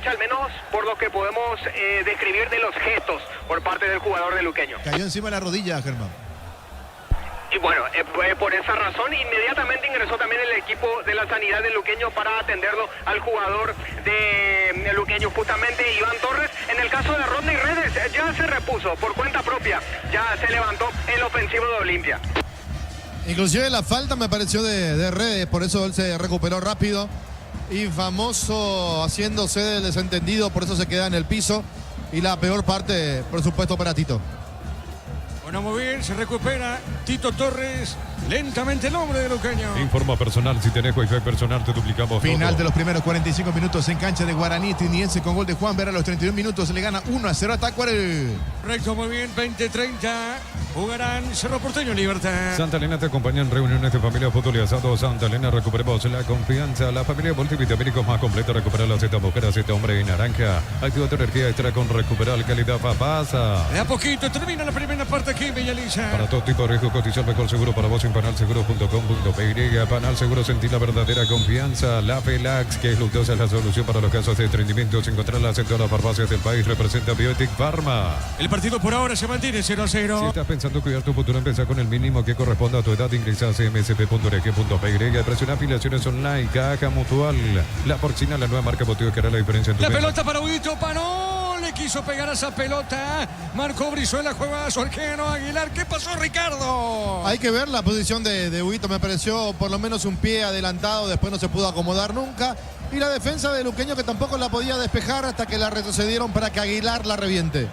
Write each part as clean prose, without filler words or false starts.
derecha, al menos por lo que podemos describir de los gestos por parte del jugador de luqueño. Cayó encima de la rodilla, Germán. Y bueno, por esa razón inmediatamente ingresó también el equipo de la sanidad de luqueño para atenderlo al jugador de luqueño, justamente Iván Torres. En el caso de Rodney Redes ya se repuso por cuenta propia, ya se levantó el ofensivo de Olimpia. Inclusive la falta me pareció de Redes, por eso él se recuperó rápido. Y famoso haciéndose del desentendido, por eso se queda en el piso. Y la peor parte, por supuesto, para Tito. Bueno, muy bien, se recupera Tito Torres, lentamente el hombre de luqueño. Informa personal, si tenés wifi personal te duplicamos Final todo. de los primeros 45 minutos en cancha de Guaraní Triniense con gol de Juan Vera. A los 31 minutos le gana 1-0 a Tacuarembó. Correcto, muy bien, 20-30. Jugarán Cerro Porteño Libertad. Santa Elena te acompaña en reuniones de familia, fútbol y asado. Santa Elena, recuperemos la confianza. La familia multivitamínicos más completa. Recupera la Z mujer, Z hombre y naranja. Activa tu energía extra con recuperar calidad papasa. De a poquito termina la primera parte aquí en Villaliza. Para todo tipo de riesgo, cotiza el mejor seguro para vos en panalseguro.com.py. Panal Seguro, sentir la verdadera confianza. La Pelax, que es luctuosa, es la solución para los casos de estreñimiento. Encontrarlas en todas las farmacias del país. Representa Biotic Pharma. El partido por ahora se mantiene 0-0. Si estás pensando cuidar tu futuro, empieza con el mínimo que corresponda a tu edad. Ingresa a cmsp.org.py. Presiona afiliaciones online. Caja Mutual. La Porcina, la nueva marca motivo que hará la diferencia en tu La vida. pelota para Huguito Panó. Le quiso pegar a esa pelota. Marcó Brizuela, juega a su arquero Aguilar. ¿Qué pasó, Ricardo? Hay que ver la posición de Huguito. Me pareció por lo menos un pie adelantado. Después no se pudo acomodar nunca. Y la defensa de luqueño que tampoco la podía despejar hasta que la retrocedieron para que Aguilar la reviente.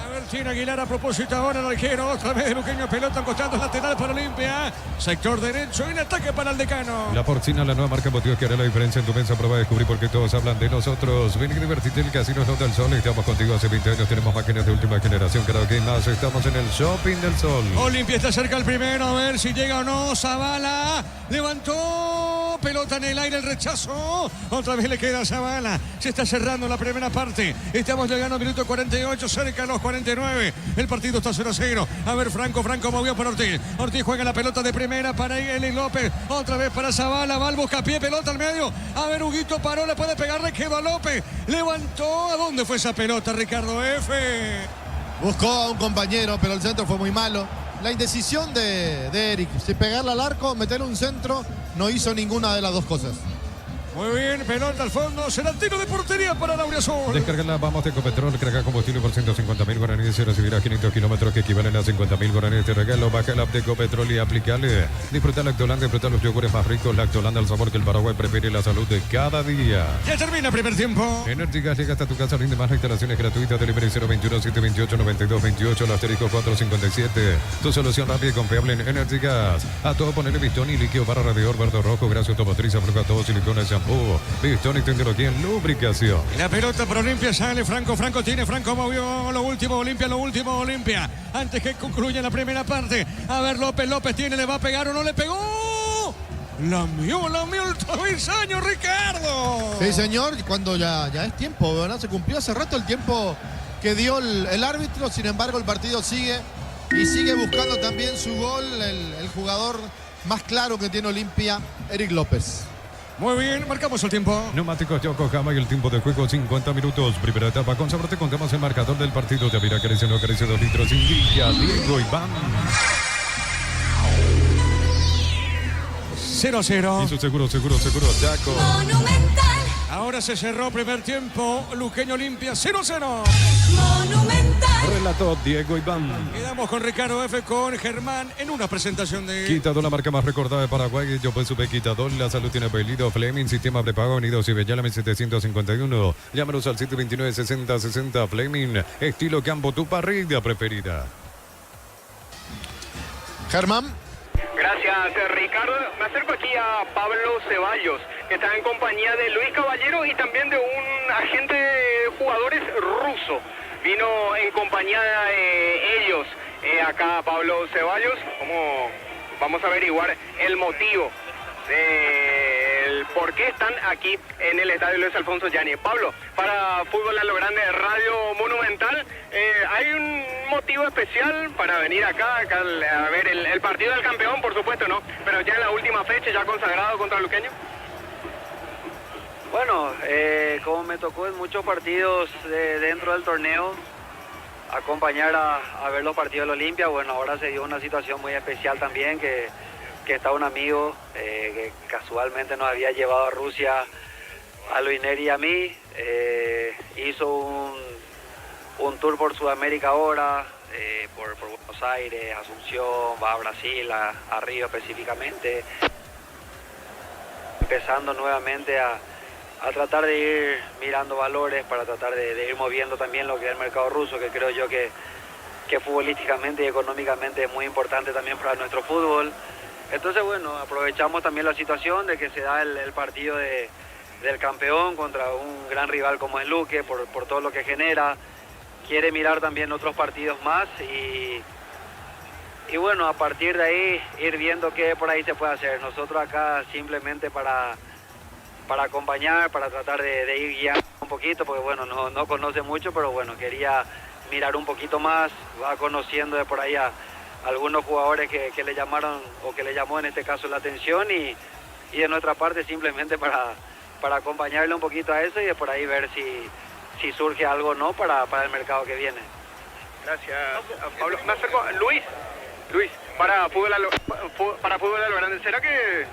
A ver, tiene Aguilar a propósito ahora el arquero. Otra vez de luqueño, pelota en costados, lateral para Olimpia. Sector derecho en ataque para el decano. La Porcina, la nueva marca motivo que hará la diferencia en tu mesa. Prueba de descubrir por qué todos hablan de nosotros. Ven y divertirte en el Casino Slot del Sol. Estamos contigo hace 20 años. Tenemos máquinas de última generación. Cada vez más. Estamos en el Shopping del Sol. Olimpia está cerca el primero. A ver si llega o no. Zavala levantó. Pelota en el aire, el rechazo. Otra vez le queda a Zavala. Se está cerrando la primera parte. Estamos llegando al minuto 48, cerca a los 49. El partido está 0-0. A ver, Franco movió para Ortiz. Ortiz juega la pelota de primera para Eli López. Otra vez para Zavala. Va al buscapié, pelota al medio. A ver, Huguito paró, le puede pegar, le quedó a López. Levantó. ¿A dónde fue esa pelota, Ricardo F? Buscó a un compañero, pero el centro fue muy malo. La indecisión de Eric, si pegarle al arco, meterle un centro, no hizo ninguna de las dos cosas. Muy bien, pelota al fondo, será tiro de portería para Lauriazul. Descarga Vamos de Ecopetrol, carga combustible por 150.000 guaraníes y recibirá 500 kilómetros que equivalen a 50.000 guaraníes de regalo. Baja el app de Ecopetrol y aplicale. Disfruta Lactolanda, disfruta los yogures más ricos. Lactolanda, el sabor que el Paraguay prefiere y la salud de cada día. Ya termina el primer tiempo. Energigas llega hasta tu casa, rinde más, instalaciones gratuitas. Delivery 021-728-9228, el asterisco 457. Tu solución rápida y confiable en Energigas. A todo ponerle pistón y líquido para radiador verde o rojo. Gracias automotriz, afloja todo silicones, shampoo. Pistón y tecnología en lubricación. La pelota para Olimpia sale. Franco tiene. Franco movió lo último. Olimpia. Antes que concluya la primera parte. A ver, López tiene. ¿Le va a pegar o no le pegó? La mío el travesaño, Ricardo. Sí, señor. Cuando ya es tiempo, ¿verdad? Se cumplió hace rato el tiempo que dio el árbitro. Sin embargo, el partido sigue. Y sigue buscando también su gol. El jugador más claro que tiene Olimpia, Eric López. Muy bien, marcamos el tiempo. Neumáticos Yokohama y el tiempo de juego 50 minutos. Primera etapa. Con sabor te contamos el marcador del partido. Yavira acaricia 2 litros. Indica Diego Iván. 0-0. Hizo seguro, Chaco. Monumental. Ahora se cerró primer tiempo. Luqueño Olimpia 0-0. Monumental. Relató Diego Iván. Quedamos con Ricardo F. con Germán en una presentación de... Quitador, la marca más recordada de Paraguay. Yo pues supe Quitador. La salud tiene apellido. Fleming, sistema prepago. Unidos y Bellala 1751. Llámanos al 729-6060. Fleming, estilo campo, tu parrilla preferida. Germán. Gracias, Ricardo. Me acerco aquí a Pablo Ceballos, que está en compañía de Luis Caballero y también de un agente de jugadores ruso. Vino en compañía de ellos acá Pablo Ceballos. Vamos a averiguar el motivo del por qué están aquí en el estadio Luis Alfonso Yáñez. Pablo, para Fútbol a lo Grande Radio Monumental, ¿hay un motivo especial para venir acá a ver el partido del campeón, por supuesto, no? Pero ya en la última fecha, ya consagrado contra Luqueño. Bueno, como me tocó en muchos partidos dentro del torneo, acompañar a ver los partidos del Olimpia, bueno, ahora se dio una situación muy especial también, que está un amigo que casualmente nos había llevado a Rusia, a Luis Neri y a mí, hizo un tour por Sudamérica ahora, por Buenos Aires, Asunción, va a Brasil, a Río específicamente, empezando nuevamente a tratar de ir mirando valores para tratar de ir moviendo también lo que es el mercado ruso, que creo yo que futbolísticamente y económicamente es muy importante también para nuestro fútbol. Entonces, bueno, aprovechamos también la situación de que se da el partido del campeón contra un gran rival como es Luque, por todo lo que genera. Quiere mirar también otros partidos más y bueno, a partir de ahí ir viendo qué por ahí se puede hacer. Nosotros acá simplemente para acompañar, para tratar de ir guiando un poquito, porque bueno, no conoce mucho, pero bueno, quería mirar un poquito más, va conociendo de por ahí a algunos jugadores que le llamaron, o que le llamó en este caso la atención, y de nuestra parte simplemente para acompañarle un poquito a eso y de por ahí ver si surge algo o no para el mercado que viene. Gracias, Pablo. Me acerco a Luis, para Fútbol Alvarado, ¿será que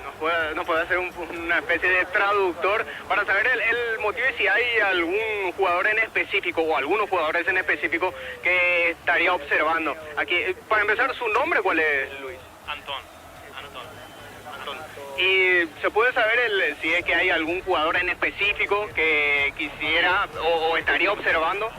nos puede hacer una especie de traductor para saber el motivo y si hay algún jugador en específico o algunos jugadores en específico que estaría observando? Aquí, para empezar, ¿su nombre cuál es, Luis? Antón. ¿Y se puede saber si es que hay algún jugador en específico que quisiera o estaría observando?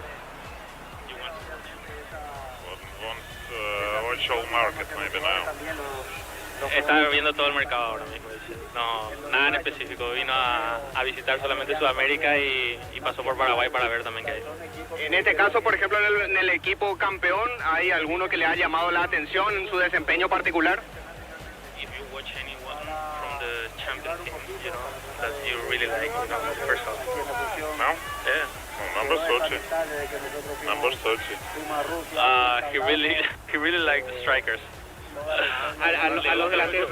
Está viendo todo el mercado ahora mismo. No, nada en específico. Vino a visitar solamente Sudamérica y pasó por Paraguay para ver también qué hay. En este caso, por ejemplo, en el equipo campeón, ¿hay alguno que le ha llamado la atención en su desempeño particular? If you watch anyone from the champion team, you know, that you really like, you know, personally. No? Yeah. Number Sochi. He really liked the strikers. A los delanteros.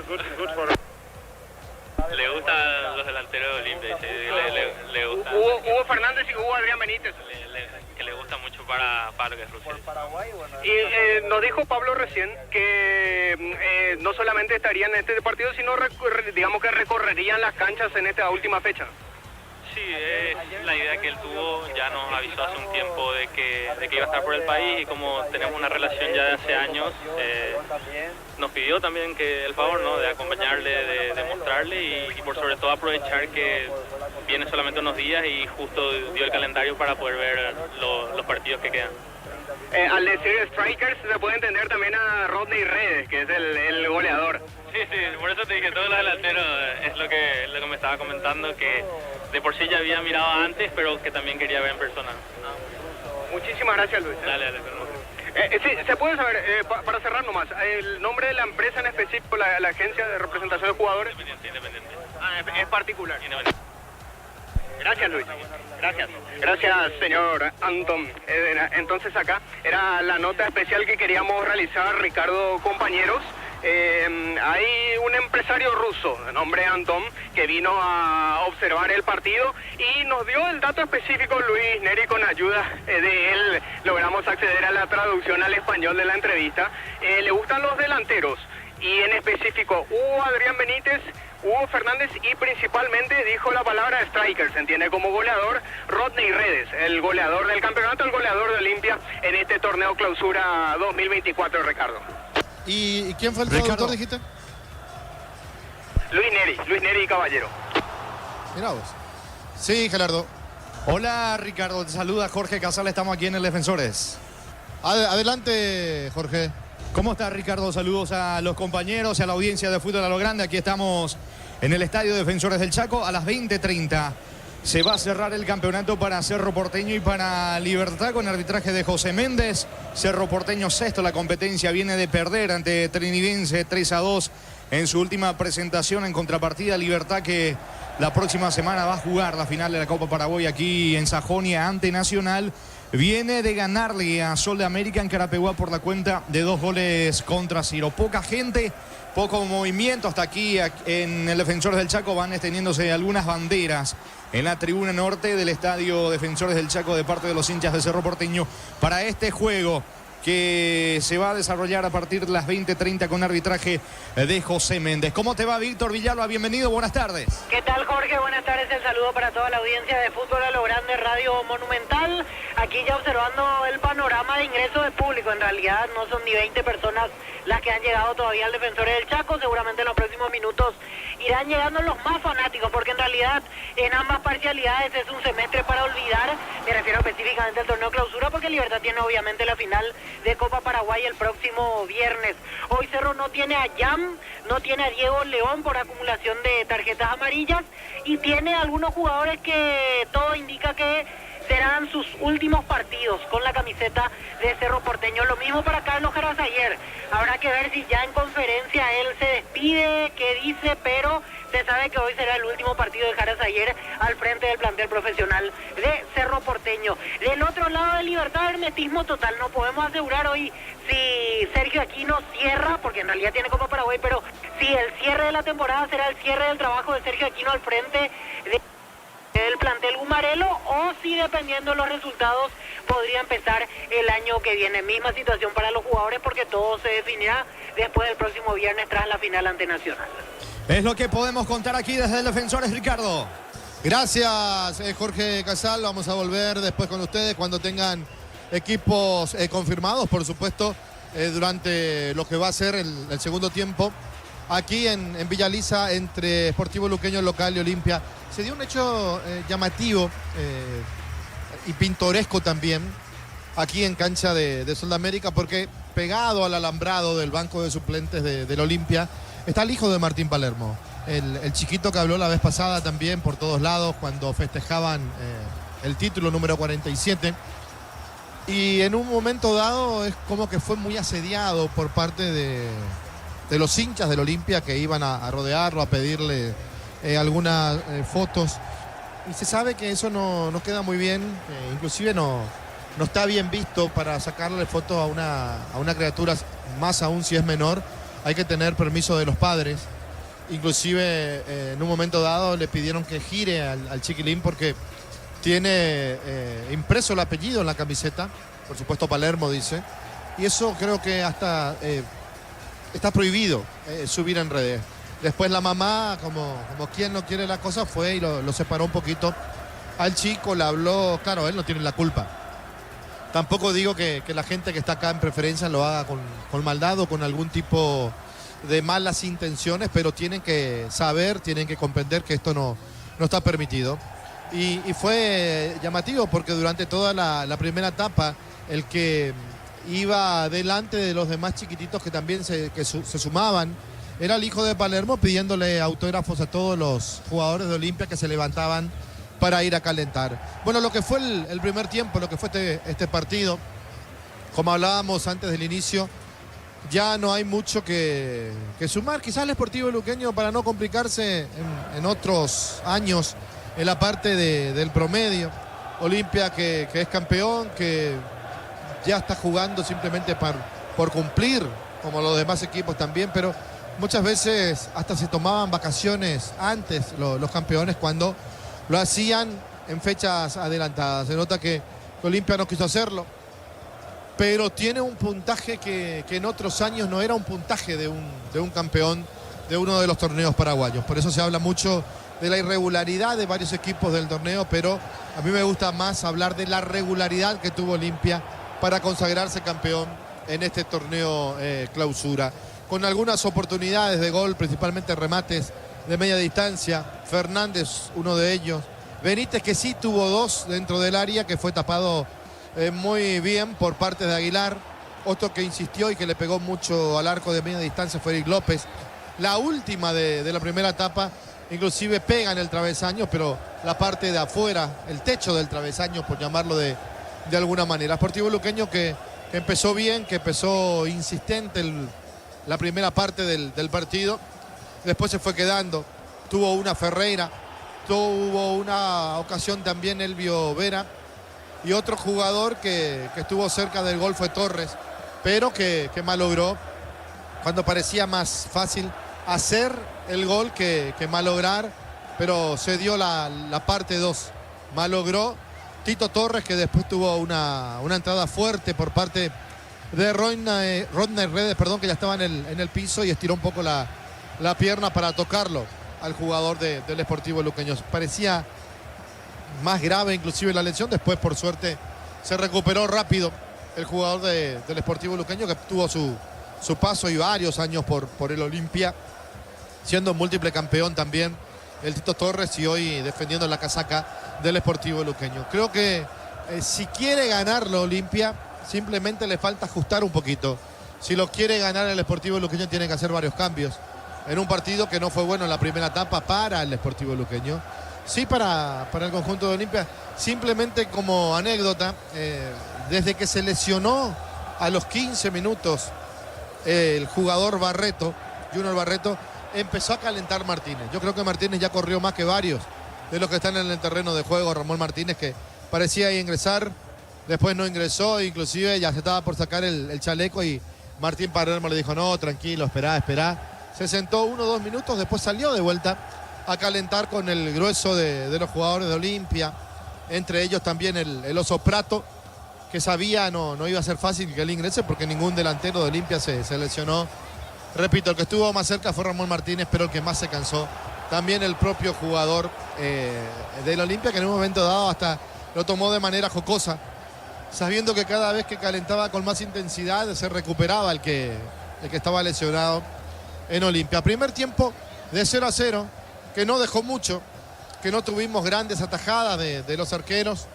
Le gustan los delanteros de Olimpia, sí, le gusta. Hugo Fernández y Hugo Adrián Benítez. Que le gusta mucho para lo que es Rusia. Y nos dijo Pablo recién que no solamente estarían en este partido, sino digamos que recorrerían las canchas en esta última fecha. Sí, es la idea que él tuvo, ya nos avisó hace un tiempo de que iba a estar por el país, y como tenemos una relación ya de hace años, nos pidió también que el favor, ¿no?, de acompañarle, de mostrarle y por sobre todo aprovechar que viene solamente unos días y justo dio el calendario para poder ver los partidos que quedan. Al decir strikers se puede entender también a Rodney Redes, que es el goleador. Sí, por eso te dije, todos los delanteros es lo que me estaba comentando, que de por sí ya había mirado antes, pero que también quería ver en persona. Muchísimas gracias, Luis. Dale. Sí, se puede saber, para cerrar nomás, el nombre de la empresa en específico, la agencia de representación de jugadores. Independiente. Es particular. Independiente. Gracias, Luis. Gracias, señor Antón. Entonces acá era la nota especial que queríamos realizar, Ricardo, compañeros. Hay un empresario ruso de nombre Antón que vino a observar el partido y nos dio el dato específico. Luis Neri, con ayuda de él logramos acceder a la traducción al español de la entrevista. Le gustan los delanteros y en específico Hugo Adrián Benítez, Hugo Fernández y principalmente dijo la palabra striker, se entiende como goleador, Rodney Redes, el goleador del campeonato, el goleador de Olimpia en este torneo clausura 2024, Ricardo. ¿Y quién fue el traductor, dijiste? Luis Neri Caballero. Mirá vos. Sí, Gerardo. Hola, Ricardo, te saluda Jorge Casal, estamos aquí en el Defensores. Adelante, Jorge. ¿Cómo estás, Ricardo? Saludos a los compañeros y a la audiencia de Fútbol a lo Grande. Aquí estamos en el Estadio Defensores del Chaco. A las 20:30 se va a cerrar el campeonato para Cerro Porteño y para Libertad con arbitraje de José Méndez. Cerro Porteño sexto, la competencia viene de perder ante Trinidense 3-2 en su última presentación. En contrapartida, Libertad, que la próxima semana va a jugar la final de la Copa Paraguay aquí en Sajonia ante Nacional, viene de ganarle a Sol de América en Carapeguá por la cuenta de 2 goles contra 0. Poca gente Poco movimiento hasta aquí en el Defensores del Chaco. Van extendiéndose algunas banderas en la tribuna norte del estadio Defensores del Chaco de parte de los hinchas de Cerro Porteño para este juego que se va a desarrollar a partir de las 20:30 con arbitraje de José Méndez. ¿Cómo te va, Víctor Villalba? Bienvenido, buenas tardes. ¿Qué tal, Jorge? Buenas tardes, el saludo para toda la audiencia de Fútbol a lo Grande, Radio Monumental. Aquí ya observando el panorama de ingreso de público. En realidad no son ni 20 personas las que han llegado todavía al Defensores del Chaco. Seguramente en los próximos minutos irán llegando los más fanáticos, porque en realidad en ambas parcialidades es un semestre para olvidar. Me refiero específicamente al torneo clausura, porque Libertad tiene obviamente la final de Copa Paraguay el próximo viernes. Hoy Cerro no tiene a Yam, no tiene a Diego León por acumulación de tarjetas amarillas, y tiene algunos jugadores que todo indica que serán sus últimos partidos con la camiseta de Cerro Porteño. Lo mismo para Carlos Jarasayer. Habrá que ver si ya en conferencia él se despide, qué dice, pero se sabe que hoy será el último partido de Jarasayer al frente del plantel profesional de Cerro Porteño. Del otro lado de Libertad, hermetismo total. No podemos asegurar hoy si Sergio Aquino cierra, porque en realidad tiene Copa Paraguay, pero si el cierre de la temporada será el cierre del trabajo de Sergio Aquino al frente del plantel Gumarelo, o si dependiendo de los resultados podría empezar el año que viene. Misma situación para los jugadores, porque todo se definirá después del próximo viernes tras la final ante Nacional. Es lo que podemos contar aquí desde el Defensores, Ricardo. Gracias, Jorge Casal. Vamos a volver después con ustedes cuando tengan equipos confirmados, por supuesto, durante lo que va a ser el segundo tiempo aquí en Villa Lisa entre Sportivo Luqueño local y Olimpia. Se dio un hecho llamativo y pintoresco también aquí en cancha de Sudamérica, porque pegado al alambrado del banco de suplentes del Olimpia está el hijo de Martín Palermo, el chiquito que habló la vez pasada también por todos lados cuando festejaban el título número 47. Y en un momento dado es como que fue muy asediado por parte de los hinchas del Olimpia que iban a rodearlo, a pedirle algunas fotos. Y se sabe que eso no queda muy bien, inclusive no está bien visto para sacarle fotos a una criatura, más aún si es menor. Hay que tener permiso de los padres. Inclusive en un momento dado le pidieron que gire al chiquilín porque tiene impreso el apellido en la camiseta, por supuesto Palermo dice, y eso creo que hasta está prohibido subir en redes. Después la mamá, como quien no quiere la cosa, fue y lo separó un poquito al chico, le habló. Claro, él no tiene la culpa. Tampoco digo que la gente que está acá en preferencia lo haga con maldad o con algún tipo de malas intenciones, pero tienen que saber, tienen que comprender que esto no está permitido. Y fue llamativo porque durante toda la primera etapa el que iba delante de los demás chiquititos que también se sumaban era el hijo de Palermo, pidiéndole autógrafos a todos los jugadores de Olimpia que se levantaban para ir a calentar. Bueno, lo que fue el primer tiempo, lo que fue este partido, como hablábamos antes del inicio, ya no hay mucho que sumar. Quizás el Sportivo Luqueño, para no complicarse en otros años en la parte del promedio. Olimpia que es campeón, que ya está jugando simplemente por cumplir, como los demás equipos también, pero muchas veces hasta se tomaban vacaciones antes los campeones cuando lo hacían en fechas adelantadas. Se nota que Olimpia no quiso hacerlo, pero tiene un puntaje que en otros años no era un puntaje de un campeón de uno de los torneos paraguayos. Por eso se habla mucho de la irregularidad de varios equipos del torneo, pero a mí me gusta más hablar de la regularidad que tuvo Olimpia para consagrarse campeón en este torneo clausura, con algunas oportunidades de gol, principalmente remates de media distancia. Fernández, uno de ellos. Benítez, que sí tuvo dos dentro del área, que fue tapado muy bien por parte de Aguilar. Otro que insistió y que le pegó mucho al arco de media distancia fue Eric López. La última de la primera etapa, inclusive pega en el travesaño, pero la parte de afuera, el techo del travesaño, por llamarlo de alguna manera. Sportivo Luqueño que empezó bien, que empezó insistente la primera parte del partido. Después se fue quedando. Tuvo una Ferreira, tuvo una ocasión también Elvio Vera, y otro jugador que estuvo cerca del gol fue Torres, pero que malogró cuando parecía más fácil hacer el gol que malograr, pero se dio la parte 2. Malogró Tito Torres, que después tuvo una entrada fuerte por parte de Rodner Redes, que ya estaba en el piso y estiró un poco la pierna para tocarlo al jugador del Sportivo Luqueño. Parecía más grave inclusive la lesión. Después, por suerte, se recuperó rápido el jugador del Sportivo Luqueño, que tuvo su paso y varios años por el Olimpia, siendo múltiple campeón también el Tito Torres, y hoy defendiendo la casaca del Sportivo Luqueño. Creo que si quiere ganar la Olimpia, simplemente le falta ajustar un poquito. Si lo quiere ganar el Sportivo Luqueño, tiene que hacer varios cambios en un partido que no fue bueno en la primera etapa para el Sportivo Luqueño. Sí, para el conjunto de Olimpia. Simplemente como anécdota, desde que se lesionó a los 15 minutos el jugador Junior Barreto, empezó a calentar Martínez. Yo creo que Martínez ya corrió más que varios de los que están en el terreno de juego. Ramón Martínez, que parecía ingresar, después no ingresó, inclusive ya se estaba por sacar el chaleco y Martín Palermo le dijo: no, tranquilo, esperá. Se sentó 1 o 2 minutos, después salió de vuelta a calentar con el grueso de los jugadores de Olimpia, entre ellos también el Oso Prato, que sabía no iba a ser fácil que él ingrese porque ningún delantero de Olimpia se lesionó. Repito, el que estuvo más cerca fue Ramón Martínez, pero el que más se cansó también el propio jugador del Olimpia, que en un momento dado hasta lo tomó de manera jocosa, sabiendo que cada vez que calentaba con más intensidad se recuperaba el que estaba lesionado en Olimpia. Primer tiempo de 0-0, que no dejó mucho, que no tuvimos grandes atajadas de los arqueros,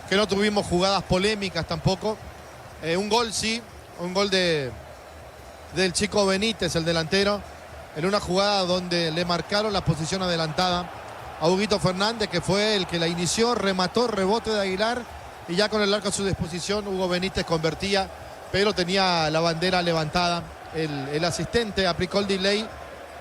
que no tuvimos jugadas polémicas tampoco. Un gol sí, un gol del chico Benítez, el delantero, en una jugada donde le marcaron la posición adelantada a Huguito Fernández, que fue el que la inició, remató, rebote de Aguilar, y ya con el arco a su disposición Hugo Benítez convertía, pero tenía la bandera levantada. El asistente aplicó el delay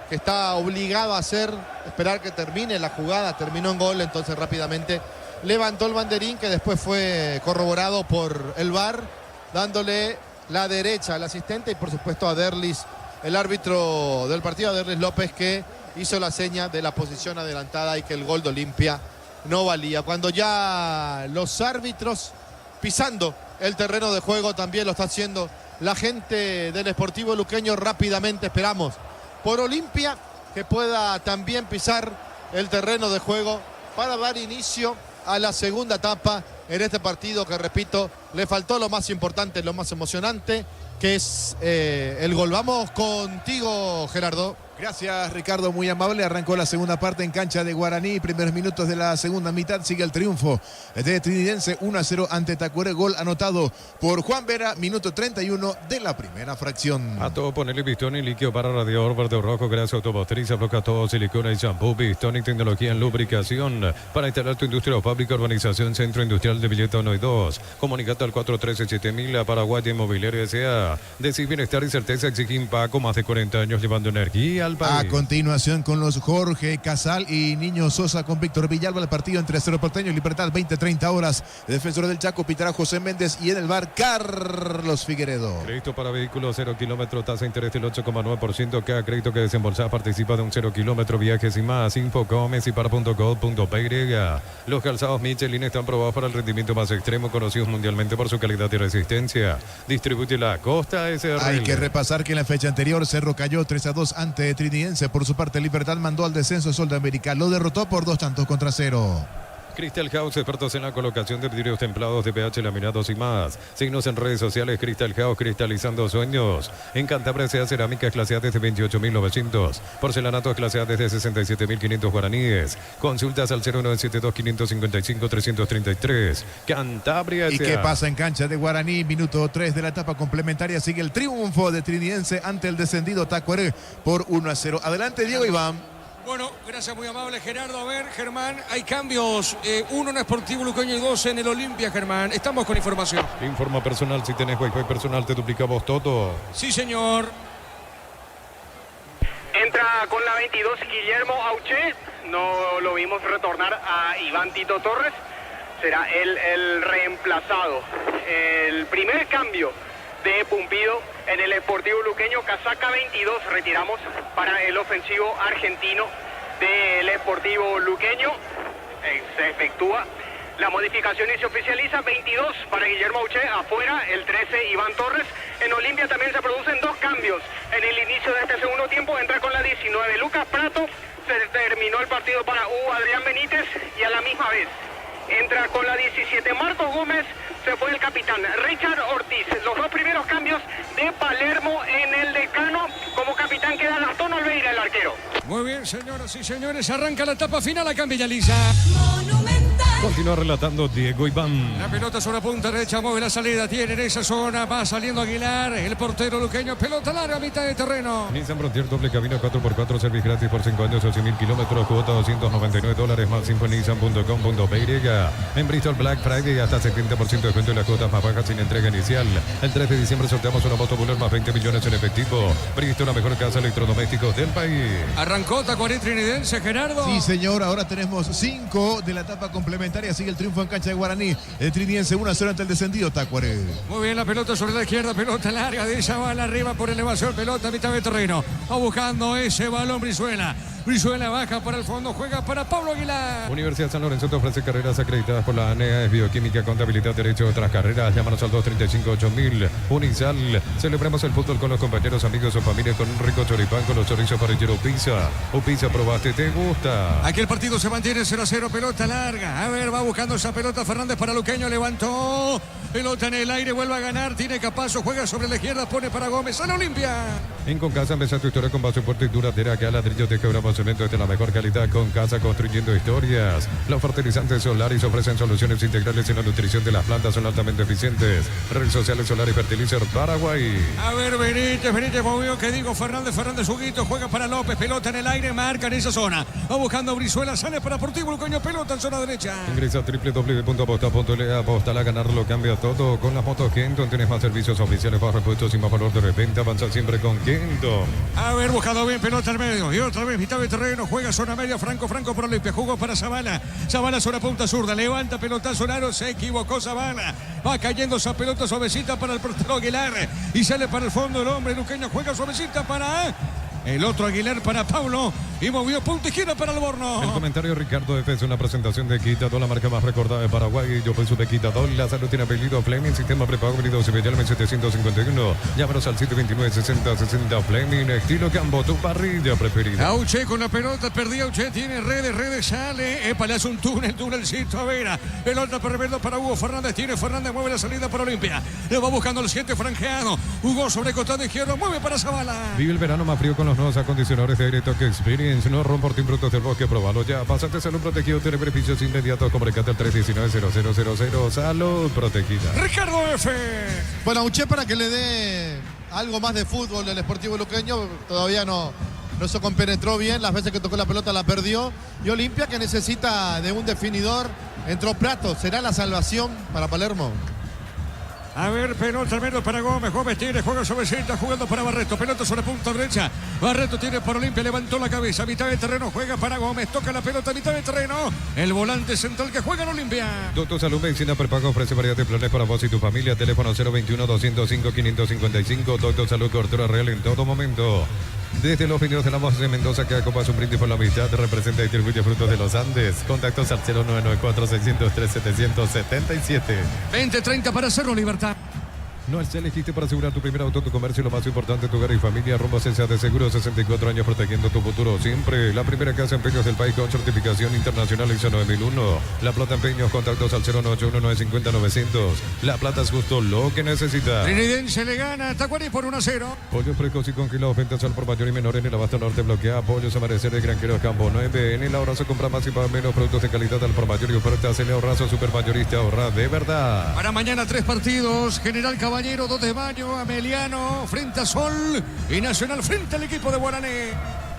que está obligado a esperar que termine la jugada. Terminó en gol, entonces rápidamente levantó el banderín, que después fue corroborado por el VAR, dándole la derecha al asistente y por supuesto a Derlis, el árbitro del partido, a Derlis López, que hizo la seña de la posición adelantada y que el gol de Olimpia no valía. Cuando ya los árbitros pisando el terreno de juego, también lo está haciendo la gente del Sportivo Luqueño. Rápidamente esperamos por Olimpia que pueda también pisar el terreno de juego para dar inicio a la segunda etapa en este partido, que repito, le faltó lo más importante, lo más emocionante, que es el gol. Vamos contigo, Gerardo. Gracias, Ricardo, muy amable. Arrancó la segunda parte en cancha de Guaraní. Primeros minutos de la segunda mitad. Sigue el triunfo de Trinidense 1-0 ante Tacuaré. Gol anotado por Juan Vera, minuto 31 de la primera fracción. A todo ponerle pistón y líquido para radiador verde o rojo. Gracias a Automotriz. Aplica todo, silicona y shampoo. Pistón y tecnología en lubricación. Para instalar tu industria o fábrica, urbanización, centro industrial de Villeta 1 y 2. Comunicate al 413-7000 a Paraguay Inmobiliario S.A. Decir bienestar y certeza exige Paco, más de 40 años llevando energía al país. A continuación con los Jorge Casal y Niño Sosa con Víctor Villalba, el partido entre Cerro Porteño y Libertad, 20-30 horas. Defensor del Chaco pitará José Méndez y en el bar Carlos Figueredo. Crédito para vehículos 0 kilómetros, tasa de interés del 8,9%. Cada crédito que desembolsa participa de un 0 kilómetro. Viajes y más. Infocomesipar.gov.py. Los calzados Michelin están probados para el rendimiento más extremo, conocidos mundialmente por su calidad y resistencia. Distribuye la Costa SRL. Hay que repasar que en la fecha anterior Cerro cayó 3-2 ante Trinidense. Por su parte, Libertad mandó al descenso Sol de América. Lo derrotó por 2-0. Crystal House, expertos en la colocación de vidrios templados, de pH, laminados y más. Signos en redes sociales: Crystal House, cristalizando sueños. En Cantabria se hace cerámica clase A desde 28.900. Porcelanato clase A desde 67.500 guaraníes. Consultas al 0972-555-333. Cantabria ¿Y S.A. qué pasa en cancha de Guaraní? Minuto 3 de la etapa complementaria. Sigue el triunfo de Trinidense ante el descendido Tacuaré por 1-0. Adelante, Diego Iván. Bueno, gracias, muy amable, Gerardo. A ver, Germán, hay cambios. 1 en Sportivo Luqueño y 2 en el Olimpia, Germán. Estamos con información. Informa personal, si tenés Wi-Fi personal te duplicamos todo. Sí, señor. Entra con la 22 Guillermo Auché. No lo vimos retornar a Iván Tito Torres. Será el reemplazado. El primer cambio de Pumpido en el Sportivo Luqueño. Casaca 22 retiramos para el ofensivo argentino del Sportivo Luqueño. Se efectúa la modificación y se oficializa 22 para Guillermo Auché, afuera el 13 Iván Torres. En Olimpia también se producen 2 cambios en el inicio de este segundo tiempo. Entra con la 19 Lucas Prato, se terminó el partido para Hugo Adrián Benítez y a la misma vez entra con la 17 Marcos Gómez, se fue el capitán Richard Ortiz. Los 2 primeros cambios de Palermo en el Decano. Como capitán queda Gastón Olveira, el arquero. Muy bien, señoras y señores, arranca la etapa final acá en Villaliza. Continúa relatando Diego Iván. La pelota sobre la punta derecha, mueve la salida, tiene en esa zona, va saliendo Aguilar, el portero luqueño, pelota larga a mitad de terreno. Nissan Frontier doble cabina 4x4, servicio gratis por 5 años o 100.000 kilómetros, cuota $299 más info en nissan.com.py. En Bristol Black Friday hasta 70% de descuento en las cuotas más bajas sin entrega inicial. El 3 de diciembre sorteamos una moto Buller más 20 millones en efectivo. Bristol, la mejor casa de electrodomésticos del país. Arrancó Tacuarí Trinidense, Gerardo. Sí, señor, ahora tenemos 5 de la etapa complementaria. Sigue el triunfo en cancha de Guaraní. El Trinidense 1-0 ante el descendido Tacuaré. Muy bien, la pelota sobre la izquierda, pelota larga de Zavala, arriba por elevación, pelota a mitad de terreno. Va buscando ese balón Brizuela. Brizuela baja para el fondo, juega para Pablo Aguilar. Universidad San Lorenzo te ofrece carreras acreditadas por la ANEA, es bioquímica, contabilidad, derecho, otras carreras. Llámanos al 235-8000. Unisal, celebremos el fútbol con los compañeros, amigos o familia con un rico choripán con los chorizos parrillero Pizza. O Pizza, probaste, te gusta. Aquí el partido se mantiene 0-0, pelota larga. A ver, va buscando esa pelota Fernández para Luqueño, levantó. Pelota en el aire, vuelve a ganar, tiene Capazo, juega sobre la izquierda, pone para Gómez, a la Olimpia. En Concasa empezá tu historia con base fuerte y duradera, que a ladrillos te quebramos cemento de la mejor calidad. Concasa, construyendo historias. Los fertilizantes Solaris ofrecen soluciones integrales en la nutrición de las plantas, son altamente eficientes. Redes sociales Solaris Fertilizer Paraguay. A ver, Benítez movió, que digo, Fernández, Huguito, juega para López, pelota en el aire, marca en esa zona. Va buscando Brizuela, sale para Portivo Luqueño, pelota en zona derecha. Ingresa a www.aposta.le, aposta a ganar, lo cambia todo. Con las motos Kenton tienes más servicios oficiales, más repuestos y más valor de repente. Avanza siempre con Kenton. A ver, buscando bien, pelota al medio. Y otra vez, mitad de terreno, juega zona media, Franco para Olimpia, jugó para Zavala. Zavala sobre punta zurda, levanta pelotazo Laro, se equivocó Zavala. Va cayendo esa pelota suavecita para el portero Aguilar. Y sale para el fondo el hombre luqueño, juega suavecita para el otro Aguilar, para Pablo, y movió punta izquierda para Alborno. El comentario Ricardo F. es una presentación de Quitadol, la marca más recordada de Paraguay. Yo soy de Quitadol, la salud tiene apellido Fleming, sistema prepago venido Cibellalme 751. Llámanos al 729-6060 Fleming, estilo Cambo, tu parrilla preferida. Auché con la pelota, perdía Auché, tiene redes, sale, le hace un túnelcito a Vera. Pelota perverdo para Hugo Fernández, tiene Fernández, mueve la salida para Olimpia. Le va buscando el 7 franjeado. Hugo sobre costado izquierdo, mueve para Zavala. Vive el verano más frío con los nuevos acondicionadores de aire Toque Experience. No romportín brutos del bosque, probalo ya. Pasate salud protegido, tiene beneficios inmediatos. Comunicate al 319-0000. Salud protegida. Ricardo F. Bueno, Auché, para que le dé algo más de fútbol del Sportivo Luqueño, todavía no se compenetró bien. Las veces que tocó la pelota la perdió. Y Olimpia, que necesita de un definidor, entró Prato. ¿Será la salvación para Palermo? A ver, pelota al medio para Gómez. Gómez tiene, juega suavecita, jugando para Barreto. Pelota sobre punta derecha. Barreto tiene para Olimpia, levantó la cabeza. Mitad de terreno, juega para Gómez. Toca la pelota a mitad de terreno. El volante central que juega en Olimpia. Doctor Salud Medicina Prepago ofrece variedad de planes para vos y tu familia. Teléfono 021-205-555. Doctor Salud, cobertura real en todo momento. Desde los viñedos de la Voz de Mendoza, que acopa su brindis por la amistad, representa y distribuye frutos de los Andes. Contactos al 0994-603-777. 20-30 para Cerro Libertad. No es elegiste para asegurar tu primer auto, tu comercio y lo más importante, tu hogar y familia. Rumbo Cesa de Seguro, 64 años protegiendo tu futuro siempre. La primera casa de empeños del país con certificación internacional ISO 9001. La Plata Empeños, contactos al 0981-950-900. La Plata es justo lo que necesita. Trinidense le gana a Tacuarí por 1-0. Pollos frescos y congelados, ventas al por mayor y menor en el Abasto Norte bloquea. Pollos Amanecer de Granjeros Campo 9. En el Ahorrazo compra más y paga menos, productos de calidad al por mayor y ofertas. En el Ahorrazo Supermayorista, ahorra de verdad. Para mañana 3 partidos. General Caballero 2 de mayo, Ameliano frente a Sol y Nacional frente al equipo de Guaraní.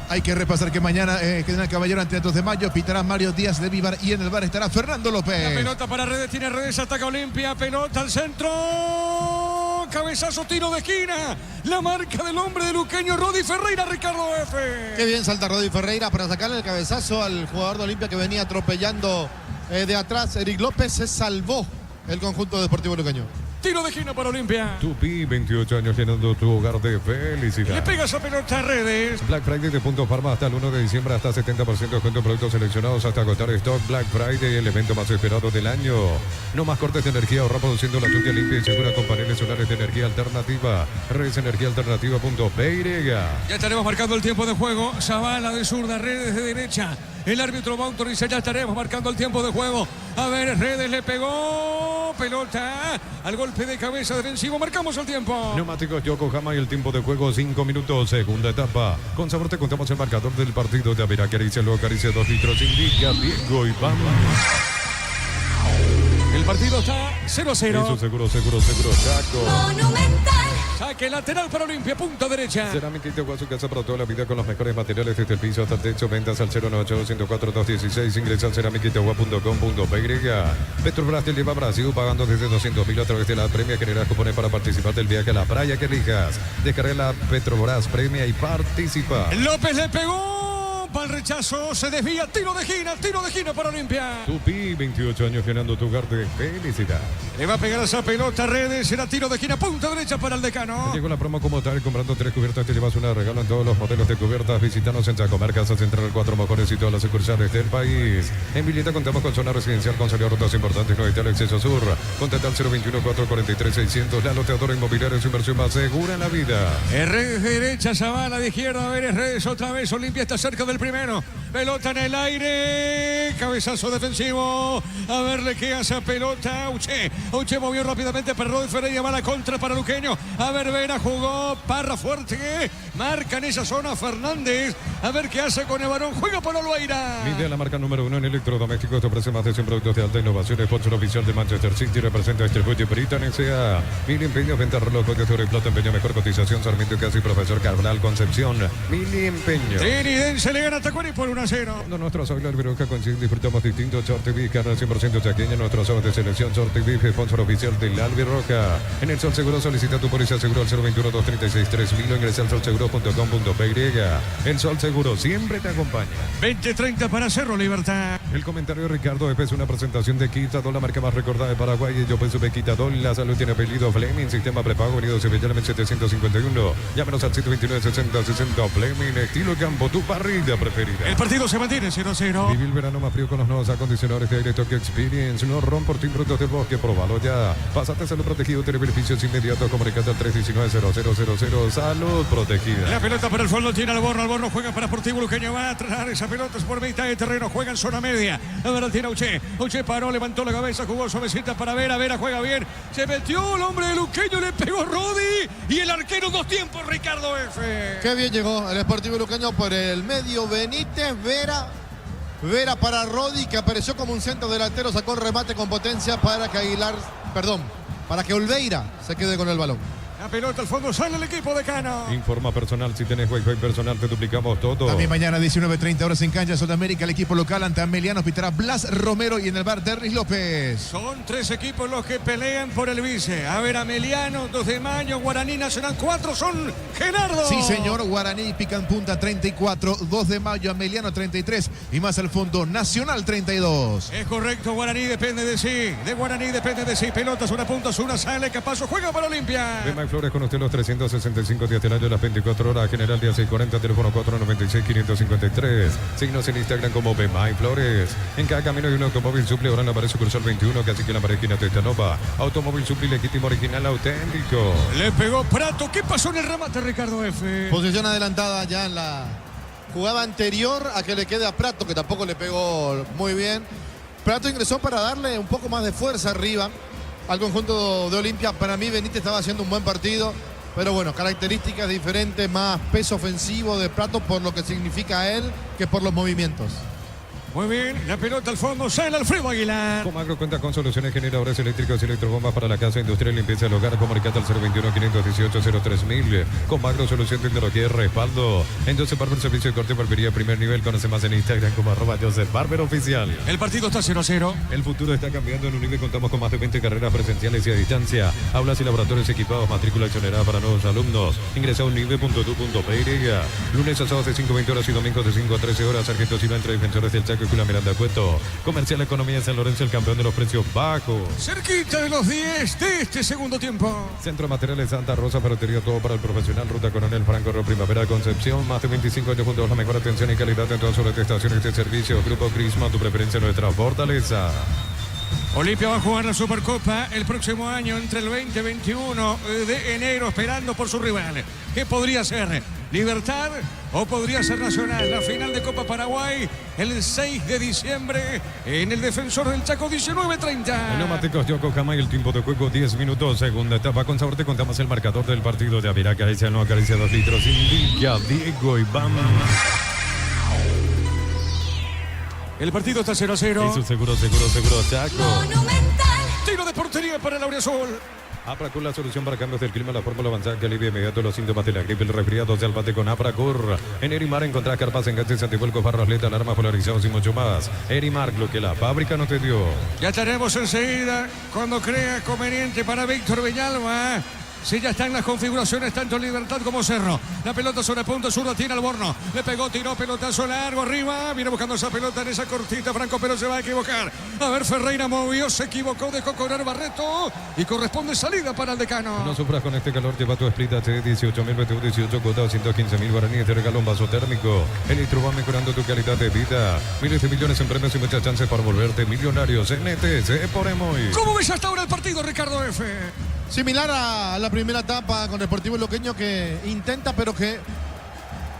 Hay que repasar que mañana quedará Caballero ante 2 de mayo, pitará Mario Díaz de Vivar y en el bar estará Fernando López. La pelota para Redes, tiene Redes, ataca Olimpia, pelota al centro, cabezazo, tiro de esquina, la marca del hombre de luqueño, Rodi Ferreira, Ricardo F. Qué bien salta Rodi Ferreira para sacarle el cabezazo al jugador de Olimpia que venía atropellando de atrás. Eric López, se salvó el conjunto deportivo luqueño. tiro de esquina para Olimpia. Tupi, 28 años llenando tu hogar de felicidad. Le pega esa pelota a redes. Black Friday de Punto Farma hasta el 1 de diciembre, hasta 70% de descuento en productos seleccionados hasta agotar stock. Black Friday, el evento más esperado del año. No más cortes de energía, ahorra produciendo la tuya limpia y segura con paneles solares de energía alternativa. Redes Energía Alternativa.py. Ya estaremos marcando el tiempo de juego. Zavala de zurda, Redes de derecha. El árbitro va a autorizar, ya estaremos marcando el tiempo de juego. A ver, Redes le pegó. Pelota al golpe de cabeza defensivo. Marcamos el tiempo. Neumáticos Yokohama y el tiempo de juego 5 minutos, segunda etapa. Con sabor te contamos el marcador del partido de Avera. Acaricia 2 litros, indica Diego Iván. El partido está 0-0. Eso seguro, Chaco. Monumental. Saque lateral para Olimpia, punta derecha. Cerámica Itagua, su casa para toda la vida con los mejores materiales desde el piso hasta el techo. Ventas al 098-104-216. Ingresa a cerámicaitagua.com.py. Petrobras te lleva a Brasil pagando desde 200.000 a través de la Premia. Generas cupones para participar del viaje a la playa que elijas. Descarga la Petrobras Premia y participa. López le pegó. Para el rechazo, se desvía, tiro de esquina para Olimpia. Tupi, 28 años llenando tu hogar de felicidad. Le va a pegar esa pelota, Redes, será tiro de esquina, punta derecha para el decano. Llegó la promo como tal, comprando 3 cubiertas te llevas una regalo en todos los modelos de cubiertas. Visítanos en Chacomer, Casa Central, 4 mejores y todas las sucursales del país. En Villeta contamos con zona residencial con salida rutas importantes, no hay tal acceso sur. Contacta al 021-443-600, la loteadora inmobiliaria, su inversión más segura en la vida. Redes de derecha, Zavala de izquierda, a ver, Redes otra vez, Olimpia está cerca del primero. Pelota en el aire, cabezazo defensivo. A ver, le queda esa pelota. Uche movió rápidamente para Rodolfo Ferreira, va la contra para Luqueño. A ver, Vera jugó, Parra fuerte. Marca en esa zona Fernández. A ver qué hace con el varón. Juega para Olvaira. Mide la marca número 1 en electrodomésticos. Te ofrece más de 100 productos de alta innovación. Sponsor oficial de Manchester City. Representa Distribuye Britan S.A. Mili Empeños, venta reloj, de oro y plata, empeño, mejor cotización. Sarmiento Casi, Profesor Cabral, Concepción. Mili Empeños. Trinidense le gana a Tacuari por 1-0. Cuando nuestros sábados Viroca coinciden, disfrutamos distintos Short TV, carne 100% chaqueña. Nuestros sábados de selección Short TV, sponsor oficial del Albiroca. En el Sol Seguro solicita tu póliza seguro al 021-236-3000 o ingresa al solseguro.com.py. El Sol Seguro siempre te acompaña. 20-30 para Cerro Libertad. El comentario de Ricardo Epe es una presentación de Quitadol, la marca más recordada de Paraguay. Y yo pienso que Quitadol, la salud tiene apellido Fleming, sistema prepago, venido Sevillana 751. Llámenos al 129-60-60 Fleming, estilo campo, tu parrilla preferida. El partido se mantiene 0-0. Viví el verano más frío con los nuevos acondicionadores de aire Tokyo Experience. No ron por ti, productos del bosque, probalo ya. Pásate a Salud Protegido, tiene beneficios inmediatos. Comunicate al 319-0000. Salud Protegida. La pelota para el fondo, tiene Alborno juega para Sportivo Luqueño. Va a tratar esa pelota es por mitad de terreno. Juega en zona media. A ver, tiene Uche paró, levantó la cabeza, jugó suavecita para Vera juega bien. Se metió el hombre de Luqueño, le pegó Rodi. Y el arquero 2 tiempos, Ricardo F. Qué bien llegó el Sportivo Luqueño por el medio. Benítez, Vera para Rodi, que apareció como un centro delantero, sacó el remate con potencia para que Olveira se quede con el balón. La pelota al fondo, sale el equipo de Cano. Informa personal, si tenés wifi personal te duplicamos todo. También mañana 19:30 horas en cancha Sudamérica, el equipo local ante Ameliano pitará Blas Romero y en el bar Derris López. Son 3 equipos los que pelean por el vice. A ver, Ameliano, 2 de mayo, Guaraní Nacional, 4 son Gerardo. Sí, señor, Guaraní pican punta 34, 2 de mayo, Ameliano 33 y más al fondo Nacional 32. Es correcto, Guaraní depende de sí. De Guaraní depende de sí. Pelotas, una punta, una sale, Capazo, juega para Olimpia. Flores con usted los 365 días del año, las 24 horas, General Día 640, teléfono 496-553. Signos en Instagram como Bemay Flores. En cada camino hay un automóvil Supli, ahora en la pared sucursal 21, casi que en la pared esquina Testanova. Automóvil Supli, legítimo, original, auténtico. Le pegó Prato, ¿qué pasó en el remate, Ricardo F? Posición adelantada ya en la jugada anterior a que le quede a Prato, que tampoco le pegó muy bien. Prato ingresó para darle un poco más de fuerza arriba al conjunto de Olimpia. Para mí Benítez estaba haciendo un buen partido, pero bueno, características diferentes, más peso ofensivo de Prato por lo que significa a él que por los movimientos. Muy bien, la pelota al fondo, sale Alfredo Aguilar. Comagro cuenta con soluciones generadores eléctricos y electrobombas para la casa industrial, limpieza del hogar. Comunicate al 021-518-03000. Comagro, solución, tecnología y respaldo. En Joseph Barber, servicio de corte y barbería primer nivel. Conoce más en Instagram como @Joseph Barber Oficial. El partido está 0-0. El futuro está cambiando. En Unive contamos con más de 20 carreras presenciales y a distancia. Aulas y laboratorios equipados, matrícula exonerada para nuevos alumnos. Ingresa a unive.tu.py. Lunes a sábados de 5:20 horas y domingos de 5 a 13 horas. Sargento Silva entre Defensores del Chaco Agrícola Miranda Cueto. Comercial Economía San Lorenzo, el campeón de los precios bajos. Cerquita de los 10 de este segundo tiempo. Centro de Materiales Santa Rosa, ferretería, todo para el profesional. Ruta Coronel Franco, Río Primavera, Concepción. Más de 25 años juntos, la mejor atención y calidad en todas las estaciones de servicio. Grupo Crisma, tu preferencia, nuestra fortaleza. Olimpia va a jugar la Supercopa el próximo año entre el 20 y 21 de enero, esperando por su rival. ¿Qué podría ser? ¿Libertad o podría ser Nacional? La final de Copa Paraguay el 6 de diciembre en el Defensor del Chaco, 19:30. Neumáticos Yokohama y el tiempo de juego 10 minutos. Segunda etapa. Con sabor te contamos el marcador del partido de Avirá. Acaricia, no acaricia 2 litros. Indica Diego Iván. El partido está 0-0. Eso seguro, Chaco. Monumental. Tiro de portería para el Auriazul. Apracur, la solución para cambios del clima, la fórmula avanzada que alivia inmediato los síntomas de la gripe, el resfriado, se albate con Apracur. En Erimar encontrás carpas, enganches, antivuelcos, barros, letas, alarmas polarizados y mucho más. Erimar, lo que la fábrica no te dio. Ya estaremos enseguida cuando crea conveniente para Víctor Villalba. Si ya están las configuraciones, tanto Libertad como Cerro. La pelota sobre punto, zurda, tira Alborno. Le pegó, tiró, pelotazo largo arriba. Viene buscando esa pelota en esa cortita, Franco, pero se va a equivocar. A ver, Ferreira movió, se equivocó, dejó cobrar Barreto. Y corresponde salida para el Decano. No sufras con este calor, lleva tu Split HT 18.000 18 cuotas, 115.000 guaraníes. Te regala un vaso térmico. Electro va mejorando tu calidad de vida. Miles de millones en premios y muchas chances para volverte millonarios en ETS por Emoy. ¿Cómo ves hasta ahora el partido, Ricardo F? Similar a la primera etapa con Deportivo Luqueño, que intenta, pero que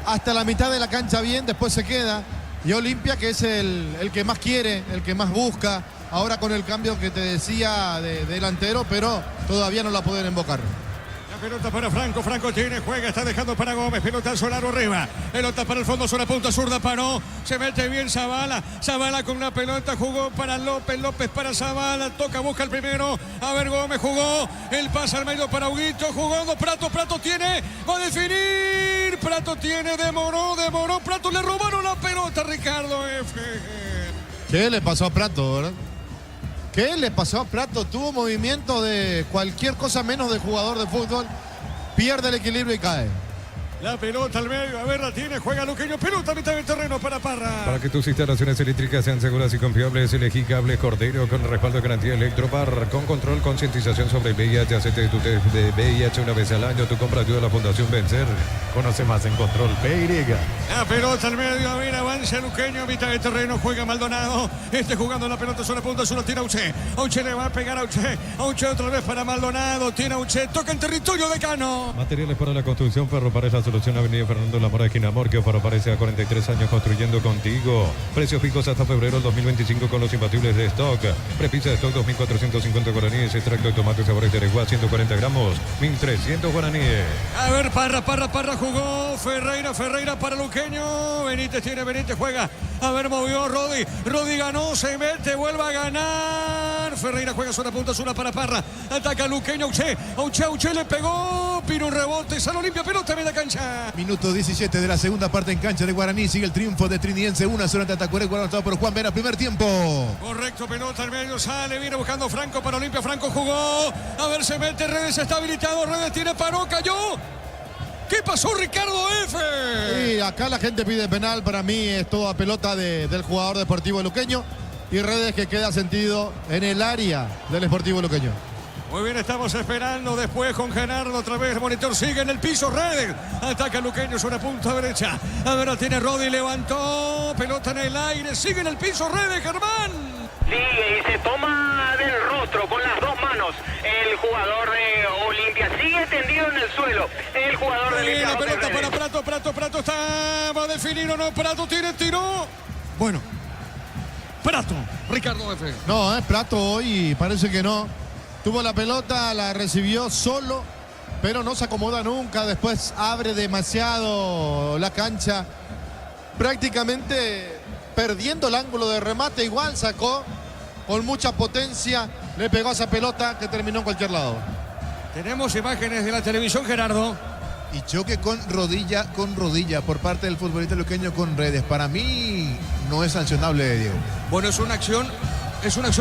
hasta la mitad de la cancha bien, después se queda. Y Olimpia, que es el que más quiere, el que más busca. Ahora con el cambio que te decía de delantero, pero todavía no la pueden invocar. La pelota para Franco, Franco tiene, juega, está dejando para Gómez, pelota Solaro arriba, pelota para el fondo, sobre punta zurda, paró, se mete bien Zavala, Zavala con la pelota, jugó para López, López para Zavala, toca, busca el primero, a ver Gómez jugó, el pase al medio para Huguito, jugando, Prato tiene, va a definir, Prato tiene, demoró, Prato, le robaron la pelota, Ricardo F. ¿Qué le pasó a Prato, verdad? ¿Qué le pasó a Prato? Tuvo movimiento de cualquier cosa menos de jugador de fútbol. Pierde el equilibrio y cae. La pelota al medio, a ver, la tiene, juega Luqueño, pelota a mitad del terreno para Parra. Para que tus instalaciones eléctricas sean seguras y confiables, elegí Cable Cordero con respaldo de garantía Electropar, con control, concientización sobre el VIH, hacete tu test de VIH una vez al año, tu compra ayuda a la Fundación Vencer. Conoce más en Control PY. La pelota al medio, a ver, avanza Luqueño, a mitad del terreno, juega Maldonado, jugando la pelota sobre punta, solo tira Auche, Auche le va a pegar a Auche otra vez para Maldonado, tiene Auche, toca en territorio de Cano. Materiales para la construcción, Ferropares, la solución, Avenida Fernando Lamora, esquina Morquio, Ferropares a 43 años construyendo contigo. Precios fijos hasta febrero del 2025 con los imbatibles de stock. Prepisa de stock 2.450 guaraníes, extracto de tomate sabores de Areguá, 140 gramos, 1.300 guaraníes. A ver, Parra jugó, Ferreira para Luqueño, Benítez juega, a ver, movió Rodi ganó, se mete, vuelve a ganar, Ferreira juega sobre punta, una para Parra, ataca Luqueño, Auche le pegó, Pino un rebote, sale Olimpia, pelota media cancha. Minuto 17 de la segunda parte en cancha de Guaraní, sigue el triunfo de Trinidense, 1-0 ante Tacuaré, anotado por Juan Vera, primer tiempo. Correcto, pelota al medio, sale, viene buscando Franco para Olimpia, Franco jugó, a ver, se mete, Redes está habilitado, Redes tiene, paró, cayó. ¿Qué pasó, Ricardo F? Sí, acá la gente pide penal. Para mí es toda pelota del jugador Deportivo Luqueño. Y Redes que queda sentido en el área del Deportivo Luqueño. Muy bien, estamos esperando después con Gerardo otra vez. El monitor sigue en el piso, Redes. Ataca Luqueño, es una punta derecha. A ver, la tiene Rodi, levantó. Pelota en el aire, sigue en el piso, Redes, Germán. Sigue y se toma del rostro con las dos manos el jugador de Olimpia. Sigue tendido en el suelo el jugador de Olimpia. La pelota para Prato está, va a definir o no, Prato tiene, tiró. Bueno, Prato, Ricardo F. No, Prato hoy parece que no. Tuvo la pelota, la recibió solo, pero no se acomoda nunca. Después abre demasiado la cancha. Prácticamente perdiendo el ángulo de remate, igual sacó con mucha potencia, le pegó a esa pelota que terminó en cualquier lado. Tenemos imágenes de la televisión, Gerardo. Y choque con rodilla por parte del futbolista luqueño con Redes. Para mí no es sancionable, Diego. Bueno, es una acción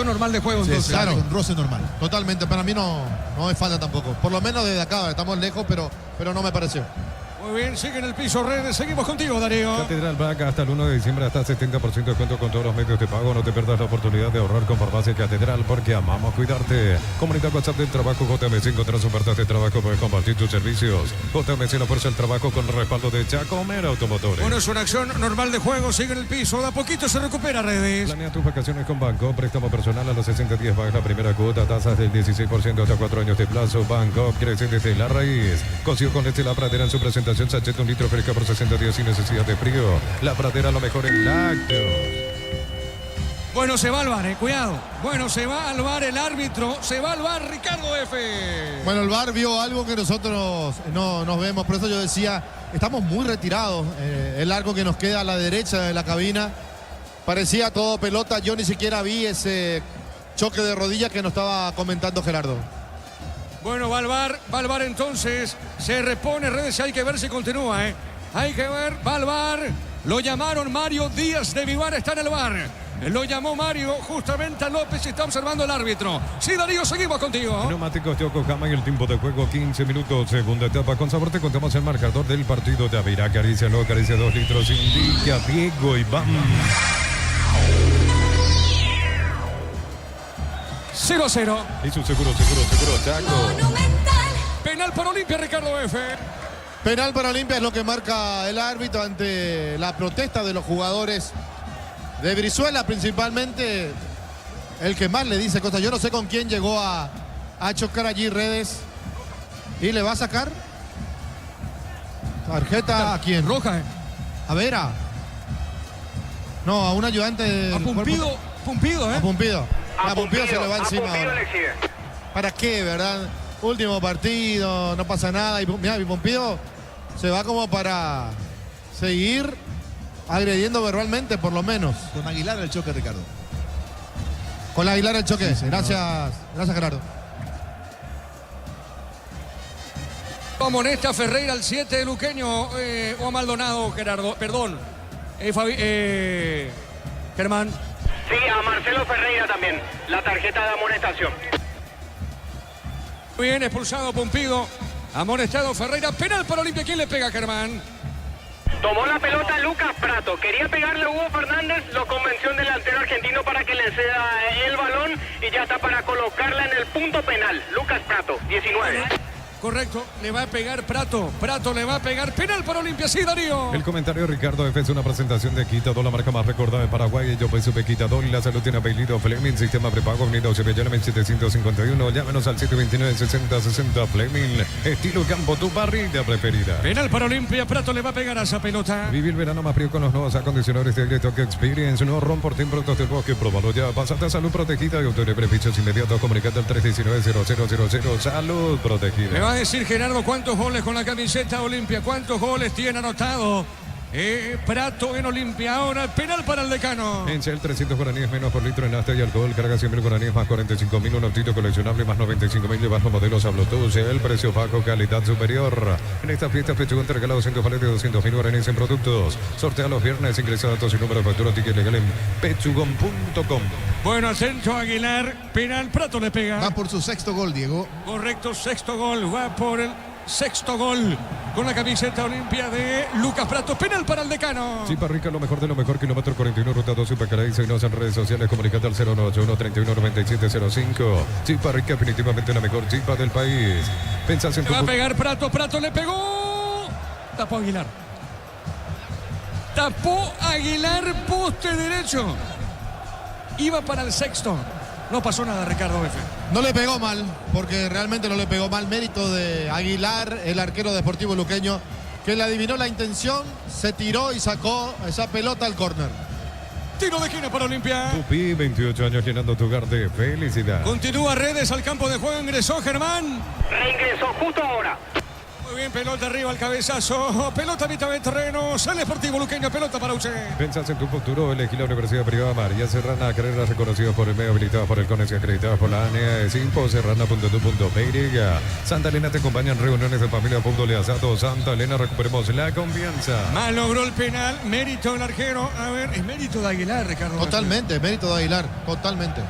normal de juego, entonces. Sí, claro, un roce normal. Totalmente, para mí no es falta tampoco. Por lo menos desde acá, estamos lejos, pero no me pareció. Muy bien, sigue en el piso Redes. Seguimos contigo, Darío. Catedral Vaca hasta el 1 de diciembre hasta 70% de descuento con todos los medios de pago. No te pierdas la oportunidad de ahorrar con Farmacia Catedral porque amamos cuidarte. Comunidad WhatsApp del trabajo JMC. Encontrás ofertas de trabajo para compartir tus servicios. JMC, la fuerza del trabajo con respaldo de Chacomer Automotores. Bueno, es una acción normal de juego. Sigue en el piso. De a poquito se recupera Redes. Planea tus vacaciones con Banco. Préstamo personal a los 60 días. Baja la primera cuota. Tasas del 16% hasta 4 años de plazo. Banco crece desde la raíz. Consigo con La Pradera en su presentación. Sachet 1 litro fresca por 60 días sin necesidad de frío. La Pradera, lo mejor en lácteos. Bueno, se va al VAR, cuidado. Bueno, se va al VAR el árbitro. Se va al VAR Ricardo F. Bueno, el VAR vio algo que nosotros no nos vemos. Por eso yo decía, estamos muy retirados. El arco que nos queda a la derecha de la cabina. Parecía todo pelota. Yo ni siquiera vi ese choque de rodillas que nos estaba comentando Gerardo. Bueno, va al VAR entonces. Se repone Redes. Hay que ver si continúa, Hay que ver, va al VAR. Lo llamaron Mario Díaz de Vivar, está en el VAR. Lo llamó Mario justamente a López y está observando el árbitro. Sí, Darío, seguimos contigo. Neumáticos de Yokohama y el tiempo de juego 15 minutos. Segunda etapa. Con sabor te contamos el marcador del partido de Avira. Acaricia 2 litros. Indica Diego Iván. 0-0. Y su seguro, Chaco. Penal para Olimpia, Ricardo F. Penal para Olimpia es lo que marca el árbitro ante la protesta de los jugadores de Brizuela, principalmente el que más le dice cosas. Yo no sé con quién llegó a chocar allí Redes. ¿Y le va a sacar? ¿Tarjeta a quién? Roja, A Vera. No, a un ayudante del a Pumpido, cuerpo. Pumpido, A Pumpido. A Pumpido se le va encima. Pumpido Ahora. le exhibe. ¿Para qué, verdad? Último partido, no pasa nada. Y mira, mi Pumpido se va como para seguir agrediendo verbalmente, por lo menos. Con Aguilar el choque, Ricardo. Con la Aguilar el choque. Sí, gracias Gerardo. Amonesta Ferreira al 7 de Luqueño o a Maldonado, Gerardo. Perdón. Germán. Sí, a Marcelo Ferreira también. La tarjeta de amonestación. Muy bien, expulsado Pumpido. Amonestado Ferreira. Penal para Olimpia. ¿Quién le pega, Germán? Tomó la pelota Lucas Prato. Quería pegarle a Hugo Fernández. Lo convenció el delantero argentino para que le ceda el balón. Y ya está para colocarla en el punto penal. Lucas Prato, 19. Correcto, le va a pegar Prato. Prato le va a pegar. Penal para Olimpia, sí, Darío. El comentario Ricardo F es una presentación de Quitador, la marca más recordada de Paraguay. Yo soy Quitador y la salud tiene apellido Fleming. Sistema prepago unido Sevillana 751. Llámenos al 729-6060 Fleming. Estilo campo, tu parrilla preferida. Penal para Olimpia. Prato le va a pegar a esa pelota. Vivir el verano más frío con los nuevos acondicionadores de aire Toque Experience. No rompan productos del bosque. Próbalo ya. Pásate a salud protegida y obtener beneficios inmediatos. Comunicate al 319-0000. Salud protegida. Le va a decir Gerardo cuántos goles con la camiseta Olimpia, cuántos goles tiene anotado Prato en Olimpia. Ahora penal para el Decano. En Shell 300 guaraníes menos por litro en hasta y alcohol. Carga 100.000 guaraníes más 45.000. Un autito coleccionable más 95.000 bajo modelos a Bluetooth. El precio bajo, calidad superior. En esta fiesta Pechugón te regala 200 vales de 200.000 guaraníes en productos. Sortea los viernes. Ingresa datos y número de factura. Ticket legal en pechugón.com. Bueno, atento Aguilar. Penal. Prato le pega. Va por su sexto gol, Diego. Correcto, sexto gol. Va por el sexto gol con la camiseta Olimpia de Lucas Prato. Penal para el Decano. Chipa Rica, lo mejor de lo mejor. Kilómetro 41, ruta 2, Supercaray. Seguinos en redes sociales. Comunicate al 0981-319705. Chipa Rica, definitivamente la mejor chipa del país. Pensás en Le tu... va a pegar Prato. Prato le pegó. Tapó Aguilar. Tapó Aguilar, poste derecho. Iba para el sexto. No pasó nada, Ricardo F. No le pegó mal, porque realmente no le pegó mal. Mérito de Aguilar, el arquero de Deportivo Luqueño, que le adivinó la intención, se tiró y sacó esa pelota al córner. Tiro de esquina para Olimpia. Tupi, 28 años llenando tu hogar de felicidad. Continúa Redes al campo de juego. Ingresó Germán. Reingresó justo ahora. Muy bien, pelota arriba al cabezazo. Pelota a mitad de terreno. Sale Deportivo Luqueño. Pelota para usted. Pensás en tu futuro, elegí la Universidad Privada María Serrana, carreras reconocidas por el medio, habilitadas por el CONES y acreditadas por la ANEA, serrana.tu.py. Santa Elena te acompaña en reuniones de familia, fútbol y asado. Santa Elena, recuperemos la confianza. Más logró el penal. Mérito del arquero. A ver, es mérito de Aguilar, Ricardo. Totalmente, mérito de Aguilar, totalmente.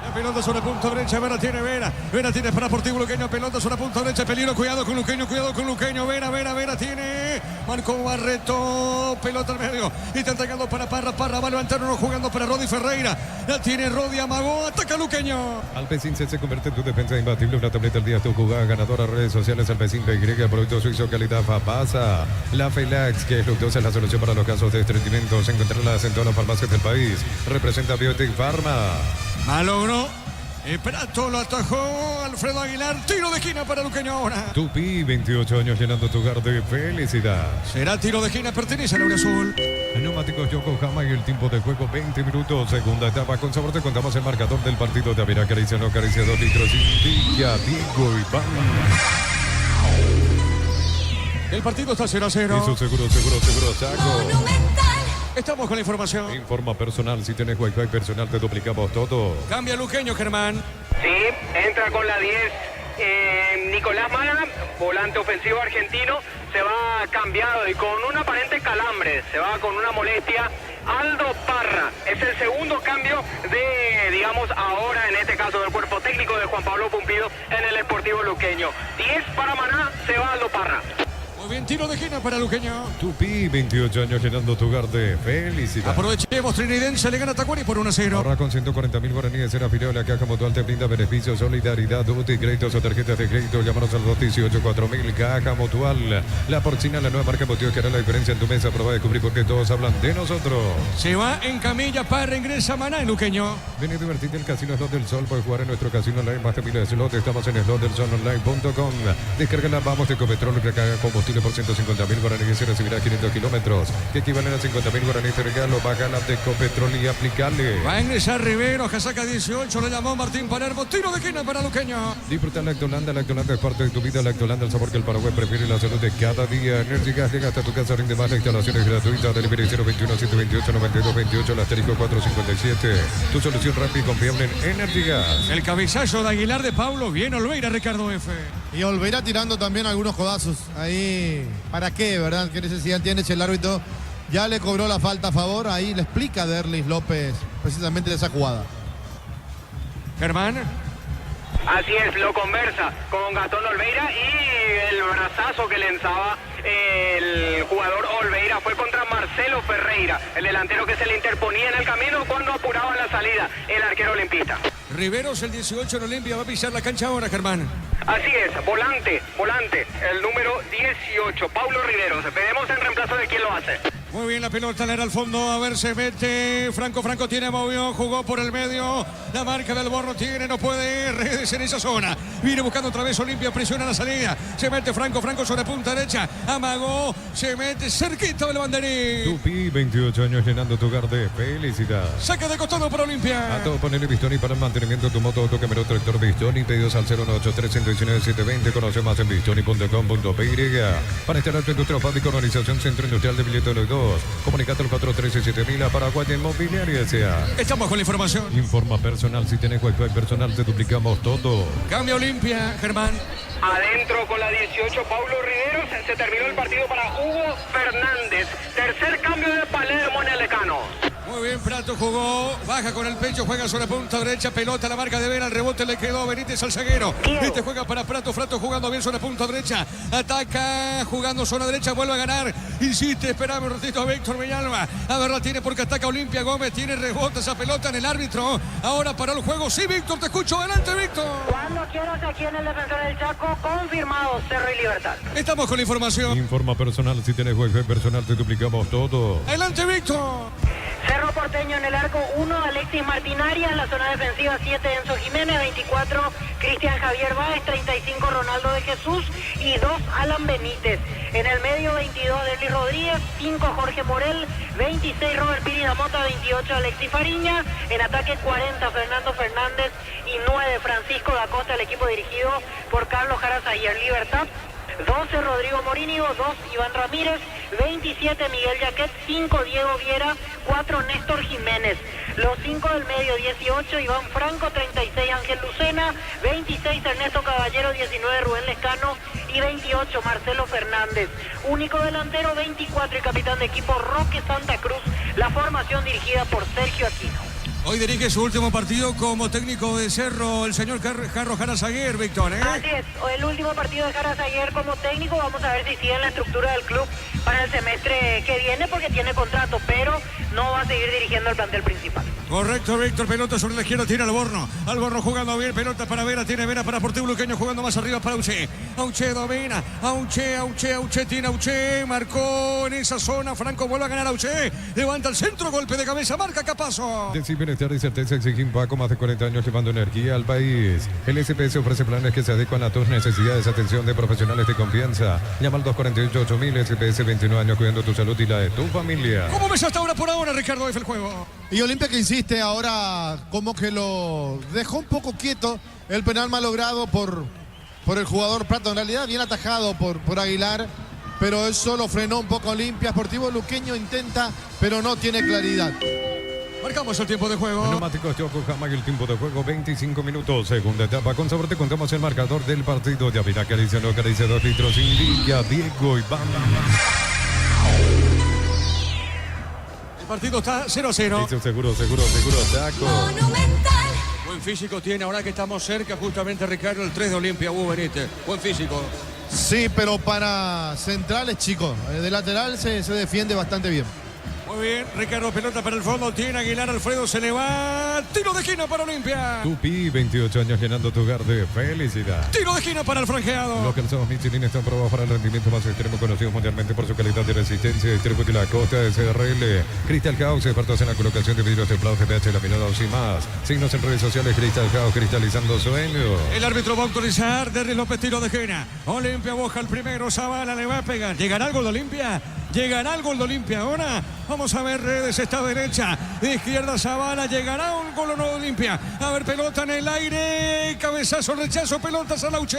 La pelota sobre punta derecha, Vera tiene Vera tiene para Sportivo Luqueño, pelota sobre punta derecha, peligro, cuidado con Luqueño, Vera tiene, marcó Barreto, pelota al medio, y está entregando para Parra, va a levantar uno jugando para Rodi Ferreira, la tiene Rodi, amagó, ataca Luqueño. Alpecin se convierte en tu defensa imbatible, una tableta al día, tu jugada ganadora, redes sociales, Alpecin PY, producto suizo, calidad Fapasa, la Felax, que es luctuosa, es la solución para los casos de estreñimiento, se encontrarlas en todas las farmacias del país, representa Biotech Pharma. Malogró. Prato lo atajó Alfredo Aguilar. Tiro de esquina para Luqueño ahora. Tupi, 28 años llenando tu hogar de felicidad. Será tiro de esquina, pertenece a la Azul. Neumáticos Yokohama y el tiempo de juego 20 minutos. Segunda etapa con sabor. Te contamos el marcador del partido de Avira. Caricia, no caricia, 2 litros. Indica, Diego y Van. El partido está 0-0. Eso seguro, Chaco. Estamos con la información. Informa personal, si tenés Wi-Fi personal te duplicamos todo. Cambia Luqueño, Germán. Sí, entra con la 10 Nicolás Mana, volante ofensivo argentino, se va cambiado y con un aparente calambre, se va con una molestia. Aldo Parra es el segundo cambio de, digamos, ahora en este caso del cuerpo técnico de Juan Pablo Pumpido en el Sportivo Luqueño. 10 para Maná, se va Aldo Parra. Muy bien, tiro de esquina para Luqueño. Tupi, 28 años llenando tu hogar de felicidad. Aprovechemos, Trinidense le gana a Tacuari por 1-0. Ahora con 140.000 guaraníes en afiliado, la Caja Mutual te brinda beneficios, solidaridad, UTI, créditos o tarjetas de crédito. Llámanos al 218-4000, Caja Mutual. La Porcina, la nueva marca Motivo que hará la diferencia en tu mesa. Prueba de descubrir por qué todos hablan de nosotros. Se va en camilla, Parra ingresa Maná en Luqueño. Ven y divertirte en el Casino Slot del Sol. Puedes jugar en nuestro casino online, más de miles de slots. Estamos en slotdelsolonline.com. Descarga la Vamos de Ecopetrol, recarga combustible por 150.000 guaraníes y recibirá 500 kilómetros, que equivalen a 50.000 guaraníes de regalo. Baja la de Ecopetrol y aplicale. Va a ingresar Rivero, casaca 18, le llamó Martín Palermo, tiro de esquina para Luqueño. Disfruta Lactolanda es parte de tu vida. Lactolanda, el sabor que el Paraguay prefiere, la salud de cada día. Energigas llega hasta tu casa, rinde más, la instalación es gratuita. Delivery 021-728-9228, el asterisco 457. Tu solución rápida y confiable en Energigas. El cabezazo de Aguilar de Pablo, bien Olveira, Ricardo F. Y Olveira tirando también algunos codazos. Ahí, ¿para qué, verdad? ¿Qué necesidad tiene si el árbitro ya le cobró la falta a favor? Ahí le explica a Derlis López precisamente de esa jugada. Germán. Así es, lo conversa con Gastón Olveira y el brazazo que lanzaba el jugador Olveira fue contra Marcelo Ferreira, el delantero que se le interponía en el camino cuando apuraba la salida el arquero olimpista. Riveros, el 18 en Olimpia, va a pisar la cancha ahora, Germán. Así es, volante, el número 18, Paulo Riveros. Veremos en reemplazo de quién lo hace. Muy bien, la pelota le era al fondo, a ver, se mete, Franco tiene, movió, jugó por el medio, la marca del Borro tiene, no puede, Redes en esa zona, viene buscando otra vez Olimpia, presiona la salida, se mete Franco sobre punta derecha, amagó, se mete cerquita del banderín. Tupi, 28 años llenando tu hogar de felicidad. Saca de costado para Olimpia. A todo ponerle Bistoni para el mantenimiento de tu moto, autocamerón, tractor Bistoni, pedidos al 0183-119-720, conoce más en bistoni.com.py. Para instalar tu industria fábrica, organización Centro Industrial de Billetes de los 2. Comunicate al 413-7000 a Paraguay Inmobiliaria S.A. Estamos con la información. Informa personal, si tenés Wi-Fi personal te duplicamos todo. Cambia Olimpia, Germán. Adentro con la 18, Paulo Riveros. Se terminó el partido para Hugo Fernández. Tercer cambio de Palermo en el Lecano. Muy bien, Prato jugó, baja con el pecho, juega sobre punta derecha, pelota a la marca de Vera, el rebote le quedó a Benítez al zaguero. Este juega para Prato jugando bien sobre punta derecha, ataca, jugando zona derecha, vuelve a ganar, insiste, esperamos un ratito a Víctor Villalba, a ver, la tiene porque ataca Olimpia, Gómez tiene rebote esa pelota en el árbitro, ahora paró el juego, sí, Víctor, te escucho, adelante, Víctor. Cuando quieras aquí en el Defensor del Chaco, confirmado, Cerro y Libertad. Estamos con la información. Informa personal, si tenés Wi-Fi personal te duplicamos todo. Adelante, Víctor. Cerro Porteño en el arco 1, Alexis Martinaria, en la zona defensiva 7, Enzo Jiménez, 24, Cristian Javier Báez, 35, Ronaldo de Jesús y 2, Alan Benítez. En el medio 22, Derlis Rodríguez, 5, Jorge Morel, 26, Robert Pirinamota, 28, Alexis Fariña. En ataque 40, Fernando Fernández y 9, Francisco da Costa, el equipo dirigido por Carlos Jarazaguer. Libertad 12, Rodrigo Morínigo, 2, Iván Ramírez, 27, Miguel Yaquet, 5, Diego Viera, 4, Néstor Jiménez. Los 5 del medio, 18, Iván Franco, 36, Ángel Lucena, 26, Ernesto Caballero, 19, Rubén Lescano y 28, Marcelo Fernández. Único delantero, 24, y capitán de equipo, Roque Santa Cruz. La formación dirigida por Sergio Aquino. Hoy dirige su último partido como técnico de Cerro el señor Carlos Jara Zaguer, Víctor. Así es, hoy el último partido de Jara Zaguer como técnico. Vamos a ver si sigue en la estructura del club para el semestre que viene, porque tiene contrato, pero no va a seguir dirigiendo el plantel principal. Correcto, Víctor. Pelota sobre la izquierda, tiene Alborno. Alborno jugando bien, pelota para Vera, tiene Vera para Sportivo Luqueño, jugando más arriba para Auche. Auche domina, Auche, tiene Auche, marcó en esa zona, Franco vuelve a ganar Auche, levanta el centro, golpe de cabeza, marca Capazo. Decir bienestar y certeza exige Paco, más de 40 años llevando energía al país. El SPS ofrece planes que se adecuan a tus necesidades, atención de profesionales de confianza. Llama al 248-8000, SPS, 21 años cuidando tu salud y la de tu familia. ¿Cómo ves hasta ahora por ahora, Ricardo F, el juego? Y Olimpia que insiste ahora, como que lo dejó un poco quieto. El penal mal logrado por el jugador Prato. En realidad bien atajado por Aguilar, pero eso lo frenó un poco Olimpia. Sportivo Luqueño intenta, pero no tiene claridad. Marcamos el tiempo de juego. Neumáticos Yokohama y el tiempo de juego 25 minutos. Segunda etapa. Con sabor te contamos el marcador del partido. Ya mira, acaricia 2 litros. Indica Diego Iván. El partido está 0-0. Eso, seguro, Chaco. Monumental. Buen físico tiene, ahora que estamos cerca, justamente, Ricardo, el 3 de Olimpia, Benítez. Buen físico. Sí, pero para centrales, chicos, de lateral se defiende bastante bien. Muy bien, Ricardo, pelota para el fondo, tiene Aguilar, Alfredo se le va, tiro de esquina para Olimpia. Tupi, 28 años llenando tu hogar de felicidad. Tiro de esquina para el franjeado. Los calzados Michelin están probados para el rendimiento más extremo, conocidos mundialmente por su calidad y resistencia. Distribuye la costa de SRL. Crystal House, expertos en la colocación de vidrios templados, GPH, laminados y más. Signos en redes sociales, Crystal House, cristalizando sueños. El árbitro va a autorizar, Derry López, tiro de esquina. Olimpia busca el primero, Zavala le va a pegar. ¿Llegará el gol de Olimpia? ¿Llegará el gol de Olimpia ahora? Vamos a ver, Redes está derecha, de izquierda Zavala, ¿llegará un gol o no de Olimpia? A ver, pelota en el aire, cabezazo, rechazo, pelota a Lauche,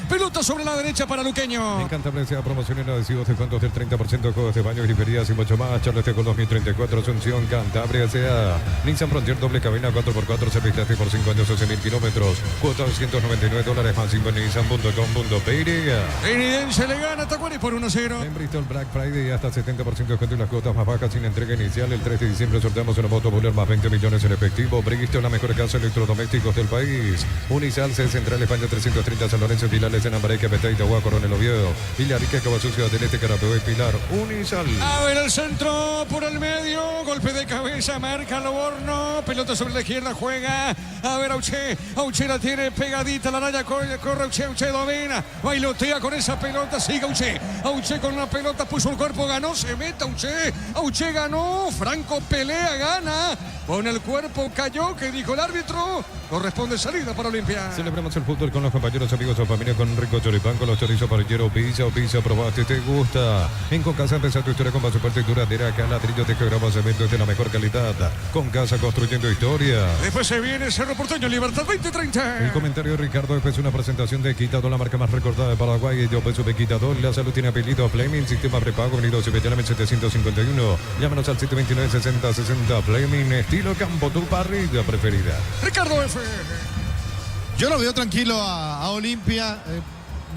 pelota sobre la derecha para Luqueño. En Cantabria se promociones adhesivos, descuentos del 30%, juegos de baño, griferías y mucho más. Charlete con 2034, Asunción, Cantabria sea. Nissan Frontier doble cabina 4x4, servicio por 5 años, 12.000 kilómetros. Cuota $299 más info en nissan.com.py. Trinidense le gana a Tacuari por 1-0. En Bristol Black Friday hasta 70% de descuento y las cuotas más bajas sin entrega inicial. El 3 de diciembre sorteamos una moto Bowler más 20 millones en efectivo. Bristol, la mejor casa de electrodomésticos del país. Unisalce, Central España 330, San Lorenzo, Pilales, en Ambareque, Petay, Itagua, Coronel Oviedo, Villarrica, Cabasucio, del Este, Carapeo y Pilar. Unisal. A ver el centro por el medio, golpe de cabeza, marca Loborno, pelota sobre la izquierda, juega. A ver, Auche la tiene pegadita, la raya, corre Auche domina, bailotea con esa pelota, sigue Auche con la pelota, puso el cuerpo, ganó, se mete Auche ganó, Franco pelea, gana, con el cuerpo cayó, que dijo el árbitro, corresponde salida para Olimpia. Celebramos el fútbol con los compañeros, amigos o familia, con un rico choripán, con los chorizos parrilleros, pizza, probaste, te gusta. En Concasa empezá tu historia con vaso fuerte y duradera, acá ladrillo, tejagrama, cemento de la mejor calidad. Con Casa construyendo historia. Después se viene Cerro Porteño, Libertad 2030. El comentario de Ricardo es una presentación de Quitador, la marca más recordada de Paraguay. Yo peso de Quitador, la salud tiene apellido Fleming, sistema prepago, venido Cibetaname 751. Llámanos al 729-6060. Fleming, estilo campo, tu parrilla preferida. Ricardo F. Yo lo veo tranquilo a Olimpia.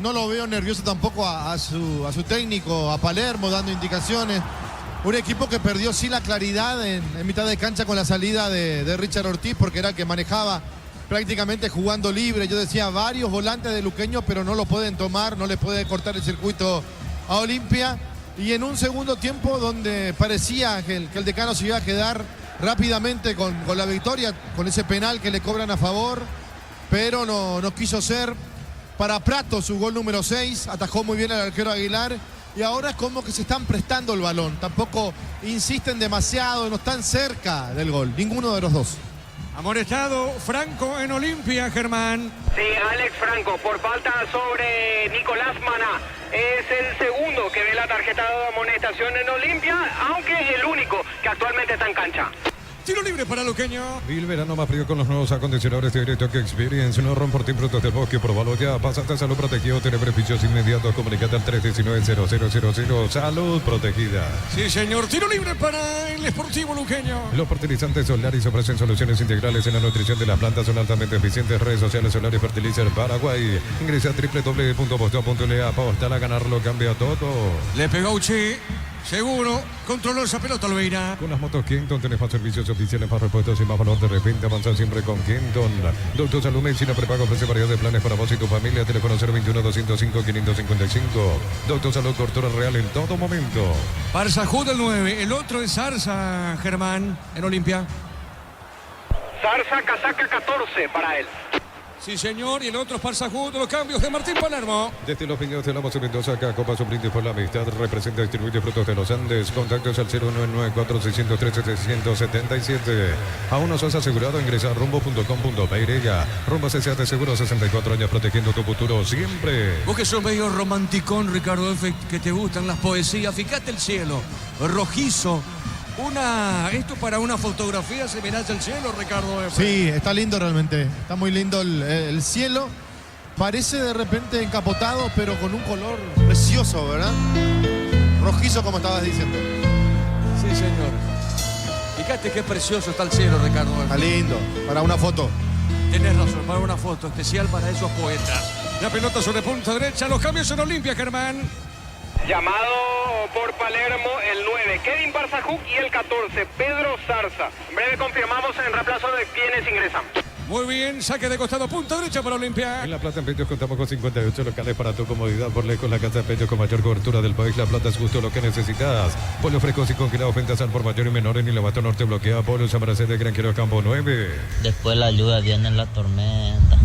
No lo veo nervioso tampoco a su técnico, a Palermo, dando indicaciones. Un equipo que perdió sí la claridad en mitad de cancha con la salida de Richard Ortiz, porque era el que manejaba prácticamente jugando libre. Yo decía, varios volantes de Luqueño, pero no lo pueden tomar, no le puede cortar el circuito a Olimpia. Y en un segundo tiempo donde parecía que el decano se iba a quedar rápidamente con la victoria, con ese penal que le cobran a favor, pero no quiso ser. Para Prato, su gol número 6, atajó muy bien el arquero Aguilar. Y ahora es como que se están prestando el balón. Tampoco insisten demasiado, no están cerca del gol, ninguno de los dos. Amonestado Franco en Olimpia, Germán. Sí, Alex Franco, por falta sobre Nicolás Maná. Es el segundo que ve la tarjeta de amonestación en Olimpia, aunque el único que actualmente está en cancha. Tiro libre para Luqueño. El verano más frío con los nuevos acondicionadores de Directo Experience. No rompan productos del bosque, probalo ya. Pasaste a Salud Protegido, tiene beneficios inmediatos. Comunicate al 319-0000. Salud Protegida. Sí, señor. Tiro libre para el Sportivo Luqueño. Los fertilizantes Solaris ofrecen soluciones integrales en la nutrición de las plantas. Son altamente eficientes. Redes sociales Solaris Fertilizer Paraguay. Ingresa a www.posteo.la. Postal a ganarlo, cambia todo. Le pegó Uchi. Seguro, controló esa pelota, Olveira. Con las motos Kenton tenés más servicios oficiales, más repuestos y más valor de repente. Avanza siempre con Kenton. Doctor Salud Medicina Prepago ofrece variedad de planes para vos y tu familia. Teléfono 021-205-555. Doctor Salud Cortura Real en todo momento. Parsajú del 9. El otro es Zarza, Germán, en Olimpia. Zarza, casaca 14 para él. Sí, señor, y el otro es Parsajú de los cambios de Martín Palermo. Desde los Piños de la Voz de Mendoza, acá Copa Brindis por la Amistad, representa y distribuye Frutos de los Andes. Contactos al 0994-613-777. Aún no sos asegurado, ingresa a rumbo.com.py. Rumbo S.A. de Seguro, 64 años protegiendo tu futuro siempre. Vos que sos medio romanticón, Ricardo F., que te gustan las poesías, fíjate el cielo, rojizo. Esto para una fotografía se mira el cielo, Ricardo F. Sí, está lindo realmente. Está muy lindo el cielo. Parece de repente encapotado, pero con un color precioso, ¿verdad? Rojizo, como estabas diciendo. Sí, señor. Fíjate qué precioso está el cielo, Ricardo F. Está lindo. Para una foto. Tenés razón, para una foto especial para esos poetas. La pelota sobre punta derecha, los cambios en Olimpia, Germán. Llamado por Palermo el 9, Kevin Parsajuk, y el 14, Pedro Zarza. En breve confirmamos en reemplazo de quienes ingresan. Muy bien, saque de costado, punta derecha para Olimpia. En La Plata, en Pechos, contamos con 58 locales para tu comodidad. Por lejos, la casa de Pechos con mayor cobertura del país. La Plata es justo lo que necesitas. Pollo frescos y congelados, ventas al por mayor y menor en Ilabato Norte bloquea. Pollo San Marcelo de Granjero Campo 9. Después la lluvia viene la tormenta.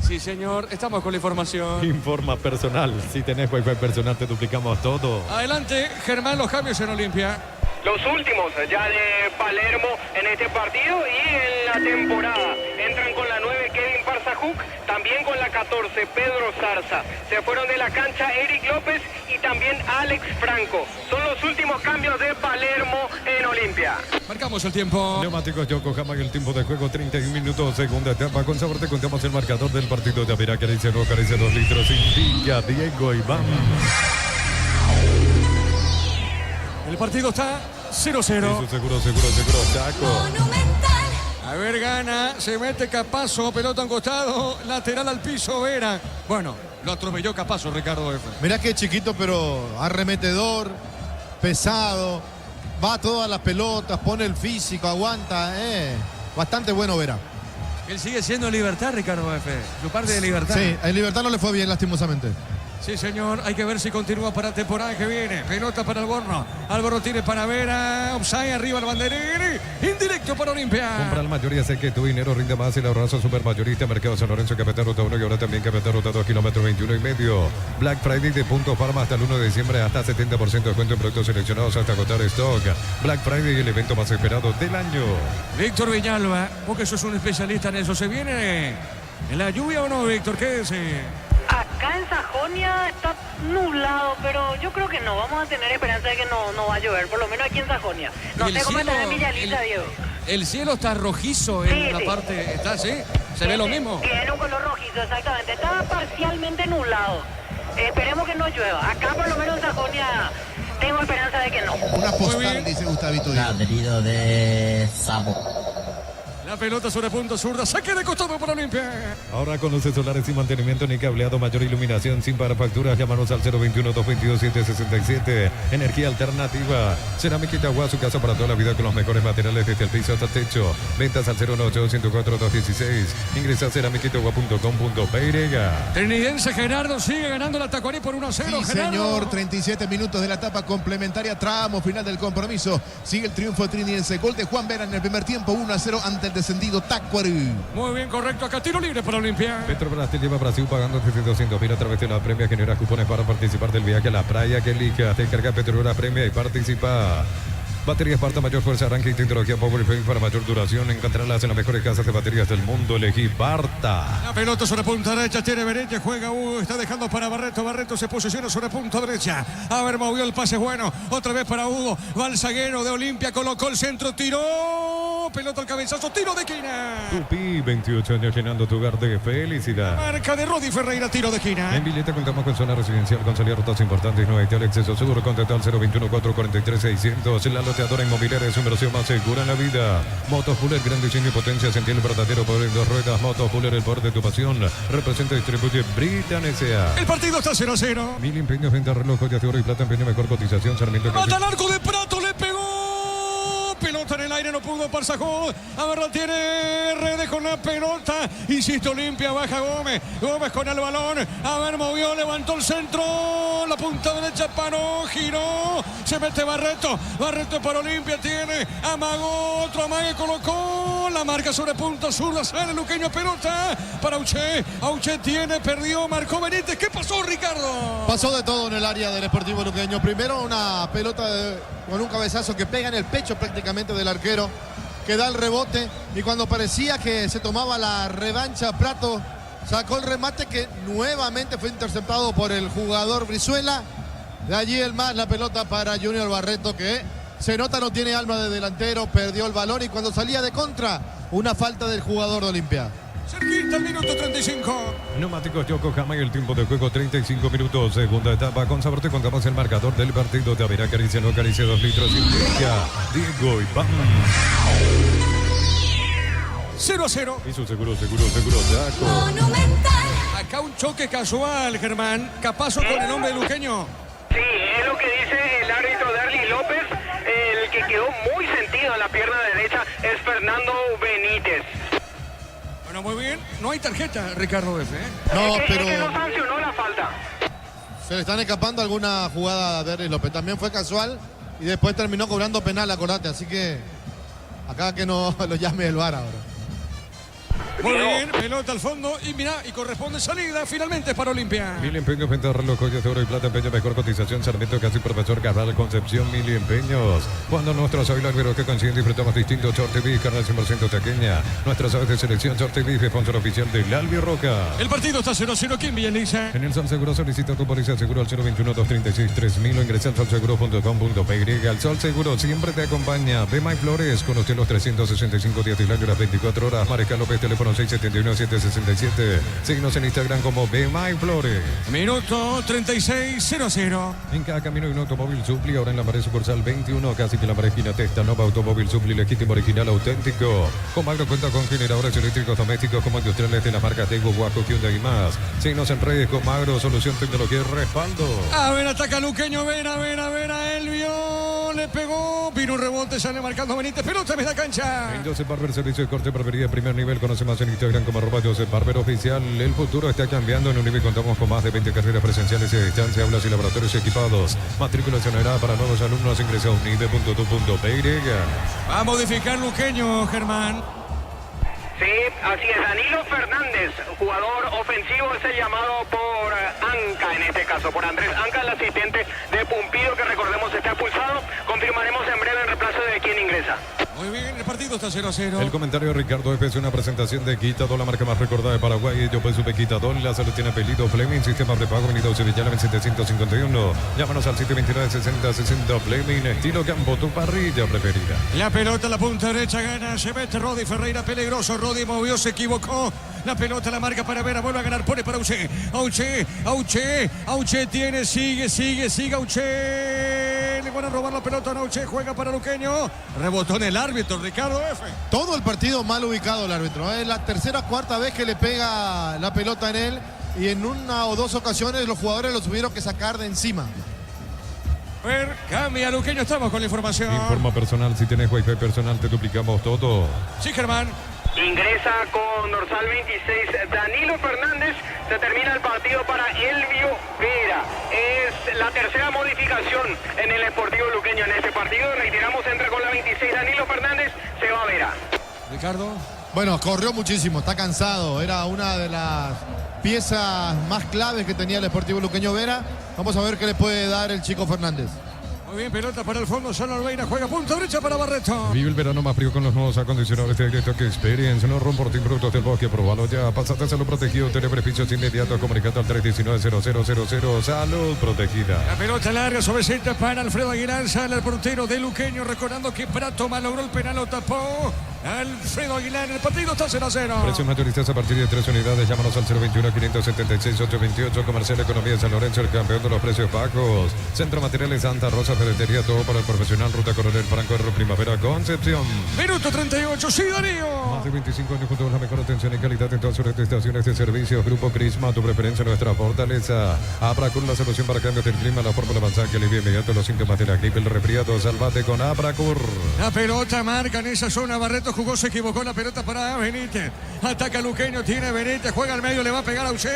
Sí, señor, estamos con la información. Informa personal. Si tenés wifi personal, te duplicamos todo. Adelante, Germán, los cambios en Olimpia. Los últimos ya de Palermo en este partido y en la temporada. Entran con la 9 Kevin Parsajuk, también con la 14 Pedro Zarza. Se fueron de la cancha Eric López y también Alex Franco. Son los últimos cambios de Palermo en Olimpia. Marcamos el tiempo. Neumáticos Yokohama, el tiempo de juego 31 minutos, segunda etapa. Con sabor te contamos el marcador del partido de Avira, Caricia, no Caricia 2 litros. Indica Diego Iván. El partido está 0-0. Seguro, Chaco. Monumental. A ver, gana, se mete Capazo, pelota en costado, lateral al piso, Vera. Bueno, lo atropelló Capazo, Ricardo F. Mirá que chiquito, pero arremetedor, pesado, va a todas las pelotas, pone el físico, aguanta, bastante bueno Vera. Él sigue siendo Libertad, Ricardo F. Su parte de Libertad. Sí, el Libertad no le fue bien, lastimosamente. Sí, señor, hay que ver si continúa para la temporada que viene. Pelota para Alborno. Alborno tiene para Vera. Offside arriba el banderín. Indirecto para Olimpia. Compra la mayoría, sé que tu dinero rinde más y la ahorrazo supermayorista. Mercado San Lorenzo, Capitán Ruta 1 y ahora también Capitán Ruta 2, kilómetro 21,5. Black Friday de Punto Farma hasta el 1 de diciembre. Hasta 70% de descuento en productos seleccionados hasta agotar stock. Black Friday, el evento más esperado del año. Víctor Villalba, vos que sos un especialista en eso. ¿Se viene en la lluvia o no, Víctor? ¿Qué dice? Acá en Sajonia está nublado, pero yo creo que no. Vamos a tener esperanza de que no va a llover, por lo menos aquí en Sajonia. No sé cómo está en Villalita, Diego. El cielo está rojizo en la parte. ¿Está así? ¿Se ve lo mismo? Tiene un color rojizo, exactamente. Está parcialmente nublado. Esperemos que no llueva. Acá, por lo menos en Sajonia, tengo esperanza de que no. Una postal, dice Gustavito. Ladrido de sapo. La pelota sobre punto zurda, saque de costado para Olimpia. Ahora con luces solares sin mantenimiento ni cableado, mayor iluminación, sin pagar facturas, llámanos al 021-222-767. Energía alternativa. Cerámica Itagua, su casa para toda la vida con los mejores materiales desde el piso hasta el techo. Ventas al 018-104-216. Ingresa a cerámicaitagua.com.py. Trinidense Gerardo sigue ganando la Tacuarí por 1-0. Sí, Gerardo. señor, 37 minutos de la etapa complementaria, tramo final del compromiso. Sigue el triunfo trinidense. Gol de Juan Vera en el primer tiempo, 1-0 ante el descendido Tacuarí. Muy bien, correcto. Acá tiro libre para Olimpia. Petrobras te lleva a Brasil pagando desde 200.000 a través de la premia. Genera cupones para participar del viaje a la playa que elija. Te carga Petrobras Premia y participa. Baterías Parta, mayor fuerza, arranque y tecnología Powerplay para mayor duración. Encontrarlas en las mejores casas de baterías del mundo. Elegí Parta. La pelota sobre punta derecha, tiene Berente, juega Hugo, está dejando para Barreto. Barreto se posiciona sobre punta derecha. A ver, movió el pase bueno. Otra vez para Hugo. Va el zaguero de Olimpia, colocó el centro, tiró. Pelota al cabezazo, tiro de esquina. Tupi, 28 años llenando tu hogar de felicidad. Marca de Rodi Ferreira, tiro de esquina. En Vileta contamos con zona residencial, con salida rutas importantes, no hay tal exceso seguro. Contacta al 021-443-600. En la Loteadora Inmobiliaria es inversión más segura en la vida. Motos Fuller, gran diseño y potencia. Sentí el verdadero poder en dos ruedas. Motos Fuller, el poder de tu pasión. Representa y distribuye Britan S.A. El partido está 0-0. 1000 empeños, venta, reloj, joyas de oro y plata, empeño, mejor cotización. Sarmiento. Mata al arco de Prato, le pegó. Pelota en el aire, no pudo Parsajó. A ver, la tiene Redes con la pelota. Insisto, limpia, baja Gómez. Gómez con el balón. A ver, movió, levantó el centro. La punta derecha paró, giró. Se mete Barreto. Barreto para Olimpia, tiene. Amagó, otro amague, colocó. La marca sobre punta zurda. Sale Luqueño, pelota para Auche. Auche tiene, perdió, marcó Benítez. ¿Qué pasó, Ricardo? Pasó de todo en el área del Sportivo Luqueño. Primero una pelota con un cabezazo que pega en el pecho prácticamente del arquero, que da el rebote, y cuando parecía que se tomaba la revancha, Prato sacó el remate que nuevamente fue interceptado por el jugador Brizuela. De allí el más, la pelota para Junior Barreto, que se nota no tiene alma de delantero, perdió el balón, y cuando salía de contra, una falta del jugador de Olimpia. Cerquita, el minuto 35. Neumáticos Yokohama y el tiempo de juego 35 minutos. Segunda etapa. Con sabor te contamos el marcador del partido. De Avera, acaricia, no acaricia 2 litros. Diego Iván. 0-0. Hizo seguro, Chaco. Monumental. Acá un choque casual, Germán. Capazo con el hombre luqueño. Sí, es lo que dice el árbitro Darly López. El que quedó muy sentido en la pierna derecha es Fernando Benítez. Bueno, muy bien. No hay tarjeta, Ricardo F. No, pero Es que no sancionó la falta. se le están escapando alguna jugada a Darly López. También fue casual y después terminó cobrando penal, acordate. Así que acá que no lo llame el VAR ahora. Muy bien, pelota al fondo y mira, y corresponde salida finalmente para Olimpia. 1000 empeños, venta, reloj, joyas de oro y plata, empeño, mejor cotización. Sarmiento, casi profesor Cabral, Concepción, 1000 empeños. Cuando nuestros avilaros que coinciden disfrutamos distintos. Short TV, carne 100% taqueña. Nuestras aves de selección, Short TV, sponsor oficial del Albi Roca. El partido está 0-0. ¿Quién villaniza? En el Sol Seguro solicita tu póliza seguro al 021-236-3000 o ingresa al solseguro.com.py. El Sol Seguro siempre te acompaña. Ve My Flores, conoce los 365 días del año, las 24 horas. Mariscal López, teléfono 671-767. Síguenos en Instagram como Ve My Flores. Minuto 36, 0-0. En cada camino hay un automóvil Supli, ahora en la pared sucursal 21, casi que la pared esquina Testa, Nova Automóvil Supli, legítimo, original, auténtico. Comagro cuenta con generadores eléctricos domésticos como industriales de las marcas Daewoo, Waco, Hyundai y más. Síguenos en redes, Comagro, solución, tecnología y respaldo. A ver, ataca Luqueño, ven a Elvio, le pegó, vino un rebote, sale marcando Benítez, pelota en la cancha. En Joseph Barber, servicio de corte, barbería de primer nivel, conoce más en Instagram como @Joseph Barber Oficial. El futuro está cambiando, en Unive contamos con más de 20 carreras presenciales y a distancia, aulas y laboratorios equipados. Matrícula exonerada para nuevos alumnos, ingresa a unive.tu.py. Va a modificar Luqueño, Germán. Sí, así es. Danilo Fernández, jugador ofensivo, es el llamado por Anca, en este caso, por Andrés Anca, el asistente de Pumpido, que recordemos está expulsado. Confirmaremos en breve el reemplazo de quien ingresa. Muy bien, el partido está 0-0. El comentario de Ricardo F. es una presentación de Quitadol, la marca más recordada de Paraguay. Yo pues supe Quitadol, la salud tiene apellido Fleming, sistema prepago, Avenida Sevillana 751. Llámanos al 729-6060 Fleming, estilo campo, tu parrilla preferida. La pelota, la punta derecha gana, se mete Rodi Ferreira, peligroso, Rodi movió, se equivocó. La pelota la marca para Vera, vuelve a ganar, pone para Auche. Auche tiene, sigue Auche. Le van a robar la pelota a Auche, juega para Luqueño. Rebotó en el árbitro, Ricardo F. Todo el partido mal ubicado el árbitro. Es la tercera o cuarta vez que le pega la pelota en él, y en una o dos ocasiones los jugadores lo tuvieron que sacar de encima. A ver, cambia Luqueño, estamos con la información. Informa personal, si tienes wifi personal te duplicamos todo. Sí, Germán. Ingresa con dorsal 26 Danilo Fernández. Se termina el partido para Elvio Vera. Es la tercera modificación en el Sportivo Luqueño en este partido. Reiteramos, entra con la 26 Danilo Fernández, se va Vera. Ricardo. Bueno, corrió muchísimo, está cansado. Era una de las piezas más claves que tenía el Sportivo Luqueño Vera. Vamos a ver qué le puede dar el chico Fernández. Muy bien, pelota para el fondo, Solo Alveira juega punta derecha para Barreto. Vive el verano más frío con los nuevos acondicionadores de Great Experience. No rompo productos del bosque, probalo ya. Pásate a Salud Protegido, tener beneficios inmediatos, comunicando al 319-0000. Salud Protegida. La pelota larga, suavecita para Alfredo Aguilar, sale el portero de Luqueño, recordando que Prato malogró el penal, lo tapó. Alfredo Aguilar. El partido está 0-0. Precios mayoristas a partir de 3 unidades. Llámanos al 021-576-828. Comercial Economía San Lorenzo, el campeón de los precios bajos. Centro Materiales Santa Rosa, Ferretería, todo para el profesional. Ruta Coronel Franco, Erro Primavera, Concepción. Minuto 38, sí, Darío. Más de 25 años junto a la mejor atención y calidad en todas sus estaciones de servicio. Grupo Crisma, tu preferencia, nuestra fortaleza. Abracur, la solución para cambios del clima, la fórmula avanzada que alivia inmediato los síntomas de la gripe, el resfriado. Salvate con Abracur. La pelota marca en esa zona. Barreto jugó, se equivocó. La pelota para Benítez. Ataca Luqueño, tiene Benítez, juega al medio, le va a pegar a Uche.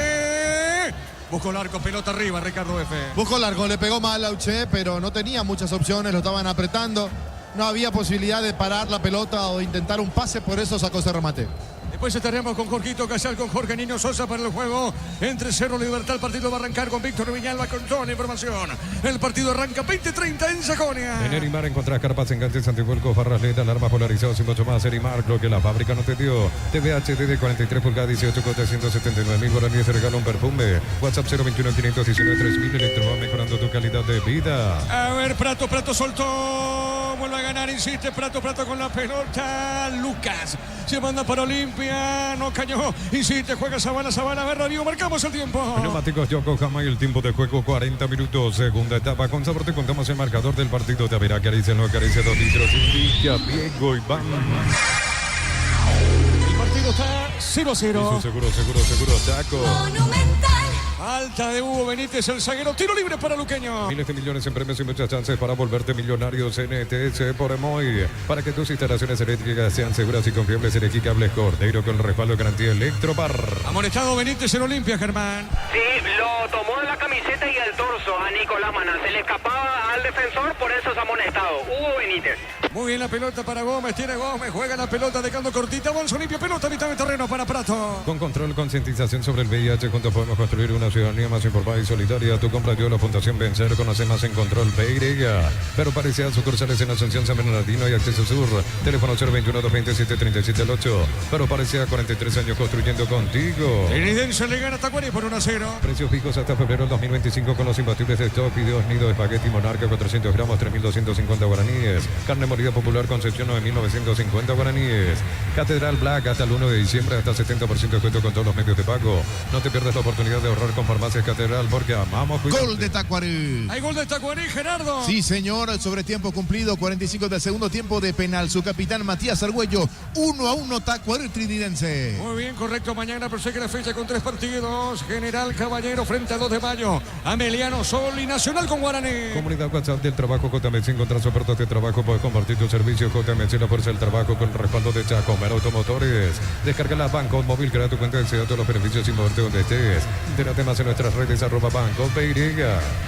Buscó largo, pelota arriba, Ricardo F. Buscó largo, le pegó mal a Uche, pero no tenía muchas opciones, lo estaban apretando. No había posibilidad de parar la pelota o de intentar un pase, por eso sacó ese remate. Después estaremos con Jorgito Casal, con Jorge Niño Sosa para el juego entre Cerro Libertad. El partido va a arrancar con Víctor Viñalba con toda la información. El partido arranca 20:30 en Sajonia. En Erimar encontrás carpas, enganches, antivuelcos, barras LED, alarmas polarizados y mucho más. Erimar, lo que la fábrica no te dio. TV HD de 43 pulgadas, 18 cotas, 179.000 guaraníes. Se regala un perfume. WhatsApp 021-519-3000. Electroba, mejorando tu calidad de vida. A ver, Prato soltó. Vuelve a ganar, insiste Prato con la pelota. Lucas se manda para Olimpia. No cayó. Insiste, juega Zavala. A ver, Darío, marcamos el tiempo. Neumáticos Yokohama y el tiempo de juego 40 minutos. Segunda etapa. Con sabor te contamos el marcador del partido. Te verá acaricia, no acaricia 2 litros. Indica Diego Iván. El partido está 0-0. Seguro, Chaco. Monumental. Falta de Hugo Benítez, el zaguero. Tiro libre para Luqueño. Miles de millones en premios y muchas chances para volverte millonarios. NTS por Emoy. Para que tus instalaciones eléctricas sean seguras y confiables, elegí Cables Cordeiro con el respaldo de garantía Electropar. Amonestado Benítez en Olimpia, Germán. Sí, lo tomó de la camiseta y el torso a Nicolás Maná. Se le escapaba al defensor, por eso es amonestado. Hugo Benítez. Muy bien la pelota para Gómez. Tiene Gómez. Juega la pelota dejando cortita. Bolso limpio. Pelota mitad de terreno para Prato. Con control, concientización sobre el VIH, juntos podemos construir una ciudadanía más informada y solidaria. Tu compra dio la Fundación Vencer. Conoce más en Control PY. Pero parecía sucursales en Asunción, San Bernardino y Acceso Sur. Teléfono 021-227-3708. Pero parecía 43 años construyendo contigo. Trinidense le gana a Tacuari por 1-0. Precios fijos hasta febrero del 2025 con los imbatibles de stock. Fideos Nido, espagueti Monarca, 400 gramos, 3.250 guaraníes. Carne molida popular Concepción, 9.950 guaraníes. Catedral Black hasta el 1 de diciembre, hasta 70% de descuento con todos los medios de pago. No te pierdas la oportunidad de ahorrar con Farmacias Catedral porque amamos cuidarte. Gol de Tacuarí. Hay gol de Tacuarí, Gerardo. Sí, señor, sobre tiempo cumplido, 45 del segundo tiempo de penal. Su capitán Matías Argüello, 1-1 Tacuarí Trinidense. Muy bien, correcto. Mañana prosegue la fecha con 3 partidos. General Caballero frente a 2 de mayo. Ameliano Sol y Nacional con Guaraní. Comunidad WhatsApp del Trabajo JMC. Encontrar ofertas de trabajo. Puedes compartir tu servicio. JMC, la fuerza del trabajo con el respaldo de Chacomer Automotores. Descarga la Banco Móvil, crea tu cuenta de todos los beneficios sin moverte donde estés. Entérate más en nuestras redes @Banco PY.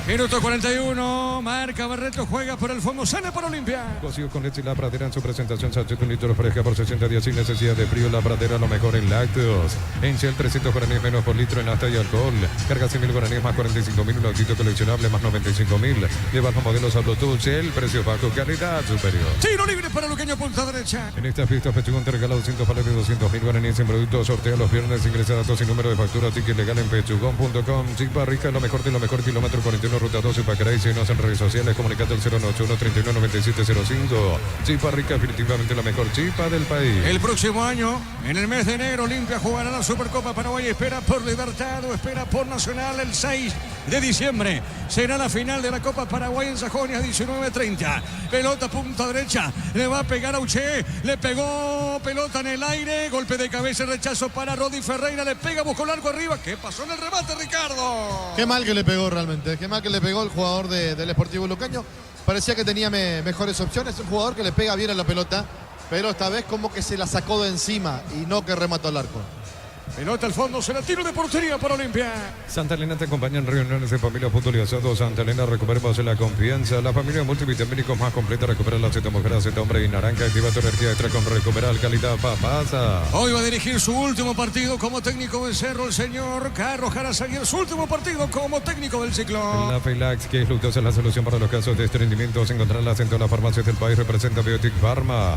Minuto 41. Marca Barreto, juega por el fondo. Sale para Olimpia. Cocido con leche La Pradera en su presentación. Sachet 1 litro fresca por 60 días sin necesidad de frío. La Pradera, lo mejor en lácteos. En Shell, 300 guaraníes menos por litro en nafta y alcohol. Carga 100.000 guaraníes más 45.000. Un autito coleccionable más 95.000. Lleva los modelos a Bluetooth. Shell, precio bajo, calidad superior. Tiro libre para Luqueño, punta derecha. En esta fiesta Pechugón te regala 200 pares de 200.000 guaraníes en productos. Sortea los viernes. Ingresa datos y número de factura. Ticket legal en pechugón.com. Chipa Rica, lo mejor de lo mejor. Kilómetro 41, ruta 12, Pacaray. Síguenos en redes sociales. Comunicate al 091-399705. Chipa Rica, definitivamente la mejor chipa del país. El próximo año, en el mes de enero, Olimpia jugará la Supercopa Paraguay. Espera por Libertad o espera por Nacional el 6 de diciembre. Será la final de la Copa Paraguay en Sajonia, 19:30. Pelota punta derecha. Le va a pegar a Uche. Le pegó pelota en el aire. Golpe de cabeza, rechazo para Rodi Ferreira. Le pega, buscó largo arriba. ¿Qué pasó en el remate, Ricardo? Qué mal que le pegó realmente. Qué mal que le pegó el jugador del Sportivo Luqueño. Parecía que tenía mejores opciones. Un jugador que le pega bien a la pelota. Pero esta vez como que se la sacó de encima y no que remató al arco. Pelota al fondo, será tiro de portería para Olimpia. Santa Elena te acompaña en reuniones de familia, fútbol y asado. Santa Elena, recuperemos la confianza. La familia multivitamínicos más completa. Recupera la Z mujer, Z hombre y naranja. Activa tu energía extra con Recuperar calidad papasa. Hoy va a dirigir su último partido como técnico de Cerro el señor Carlos Jarazaguer. Su último partido como técnico del ciclo. La Feilax, que es luctuosa, es la solución para los casos de estreñimientos. Encontrarlas en todas las farmacias del país. Representa Biotic Pharma.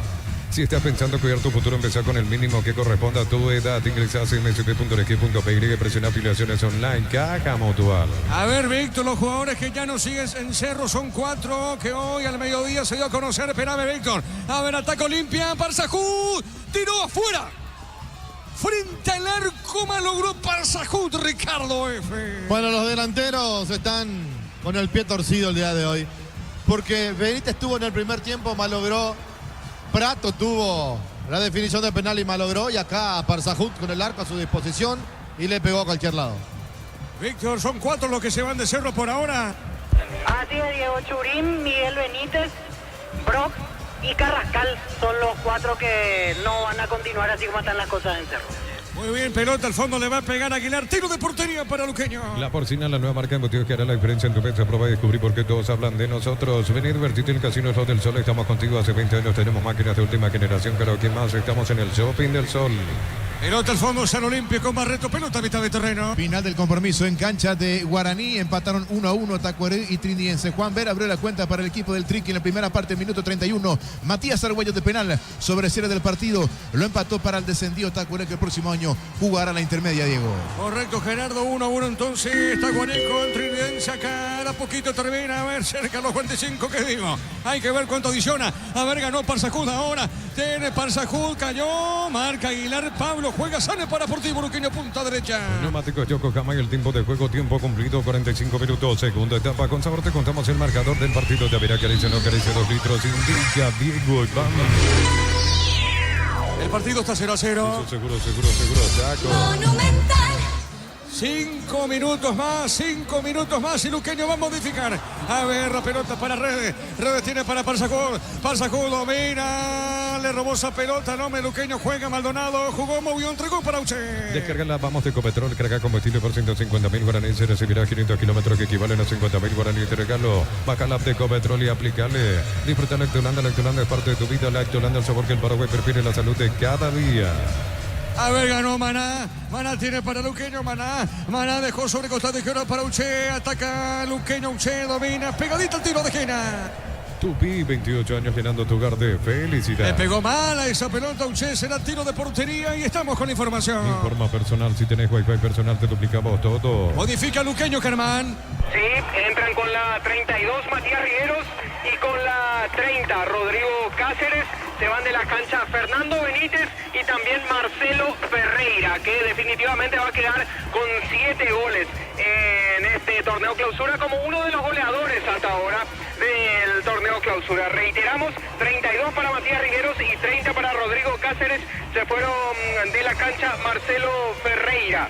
Si estás pensando cuidar tu futuro, empezá con el mínimo que corresponda a tu edad. Ingresás en msp.org.py y presiona afiliaciones online. Caja Mutual. A ver, Víctor, los jugadores que ya no siguen en Cerro son 4 que hoy al mediodía se dio a conocer. Espérame, Víctor. A ver, ataca Olimpia. Parsahut. Tiró afuera. Frente al arco malogró Parsahut, Ricardo F. Bueno, los delanteros están con el pie torcido el día de hoy. Porque Benítez estuvo en el primer tiempo, malogró. Prato tuvo la definición de penal y malogró. Y acá Parsahut con el arco a su disposición y le pegó a cualquier lado. Víctor, son 4 los que se van de Cerro por ahora. Así es, Diego Churín, Miguel Benítez, Brock y Carrascal son los 4 que no van a continuar así como están las cosas en Cerro. Muy bien, pelota al fondo, le va a pegar Aguilar. Tiro de portería para Luqueño. La Porcina, la nueva marca de embutidos que hará la diferencia en tu mesa. Prueba y descubrir por qué todos hablan de nosotros. Vení, divertirte en el Casino Slot del Sol. Estamos contigo hace 20 años. Tenemos máquinas de última generación. Claro, ¿quién más? Estamos en el Shopping del Sol. Pelota al fondo, San Olimpia con Barreto. Pelota a mitad de terreno. Final del compromiso en cancha de Guaraní. Empataron 1-1 Tacuaré y Trinidense. Juan Vera abrió la cuenta para el equipo del Triqui en la primera parte, minuto 31. Matías Argüello de penal sobre cierre del partido. Lo empató para el descendido Tacuaré, que el próximo año jugará la intermedia, Diego. Correcto, Gerardo. 1-1 entonces. Tacuaré con Trinidense acá. A poquito termina. A ver, cerca de los 45, ¿qué digo? Hay que ver cuánto adiciona. A ver, ganó Parsahut ahora. Tiene Parsahut, cayó. Marca Aguilar. Pablo juega, sale para Sportivo Luqueño, punta derecha. Neumáticos Yokohama y el tiempo de juego, tiempo cumplido, 45 minutos. Segunda etapa, con sabor te contamos el marcador del partido. Ya verá que dice no carece 2 litros. Indica Diego Iván. El partido está 0-0. Seguro, Chaco. Monumental. 5 minutos más y Luqueño va a modificar. A ver, la pelota para Redes. Redes tiene para Parsahut. Parsahut domina. Le robó esa pelota. No, Luqueño juega. Maldonado jugó, movió, entregó para Uche. Descarga Vamos de Ecopetrol. Carga combustible por 150.000 guaraníes. Se recibirá 500 kilómetros que equivalen a 50.000 guaraníes. Te regalo. Baja la app de Ecopetrol y aplícale. Disfruta Lactolanda. Lactolanda es parte de tu vida. Lactolanda, el sabor que el Paraguay prefiere, la salud de cada día. A ver, ganó Maná. Maná tiene para Luqueño. Maná dejó sobre costado izquierdo para Uche. Ataca Luqueño. Uche domina. Pegadito el tiro de esquina. Tupi, 28 años llenando tu hogar de felicidad. Le pegó mal a esa pelota, Uche, será tiro de portería y estamos con información. Informa personal, si tenés Wi-Fi personal te duplicamos todo. Modifica Luqueño, Germán. Sí, entran con la 32 Matías Rigueros y con la 30 Rodrigo Cáceres. Se van de la cancha Fernando Benítez y también Marcelo Ferreira, que definitivamente va a quedar con 7 goles en este torneo clausura como uno de los goleadores hasta ahora del torneo clausura. Reiteramos, 32 para Matías Rigueros y 30 para Rodrigo Cáceres. Se fueron de la cancha Marcelo Ferreira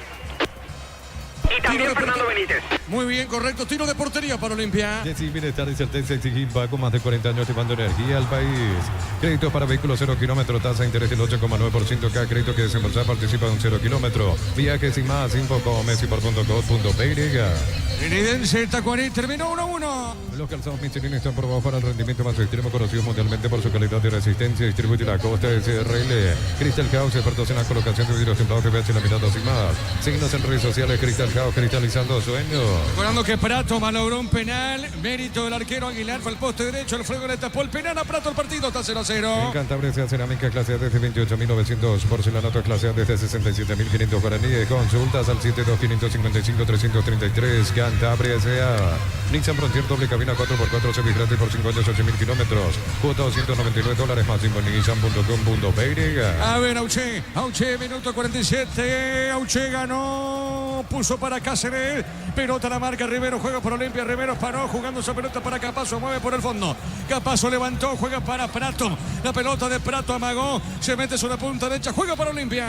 y también Fernando Benítez. Muy bien, correcto. Tiro de portería para Olimpia. Decir bienestar y certeza exigir con más de 40 años llevando energía al país. Crédito para vehículos 0 kilómetros, tasa de interés del 8,9%. Cada crédito que desembolsar participa de un 0 kilómetro. Viajes y más, info como messi.com.py. Trinidense, Tacuarí, terminó 1-1. Los calzados Michelin están probados para el rendimiento más extremo, conocidos mundialmente por su calidad y resistencia. Distribuye la costa de SRL. Crystal House, expertos en la colocación de vidrios templados, PVC laminados y más. Síguenos en redes sociales, Crystal House, cristalizando sueños. Recordando que Prato malogró un penal. Mérito del arquero Aguilar, fue al poste derecho. El fuego le tapó el penal a Prato. El partido está 0-0. En Cantabria se cerámica clase A desde 28.900. Porcelanato clase A desde 67.500 guaraníes. Consultas al 72-555-333. Cantabria S.A. Nissan Frontier doble cabina 4x4 semi-gratis por 5 años, 8.000 kilómetros. Cuota $299 más en nissan.com.py. A ver, Auche, minuto 47. Auche ganó. Puso para Cáceres. Pelota la marca Rivero. Juega por Olimpia. Rivero paró jugando esa pelota para Capazo. Mueve por el fondo. Capazo levantó. Juega para Prato. La pelota de Prato amagó. Se mete sobre punta derecha. Juega para Olimpia.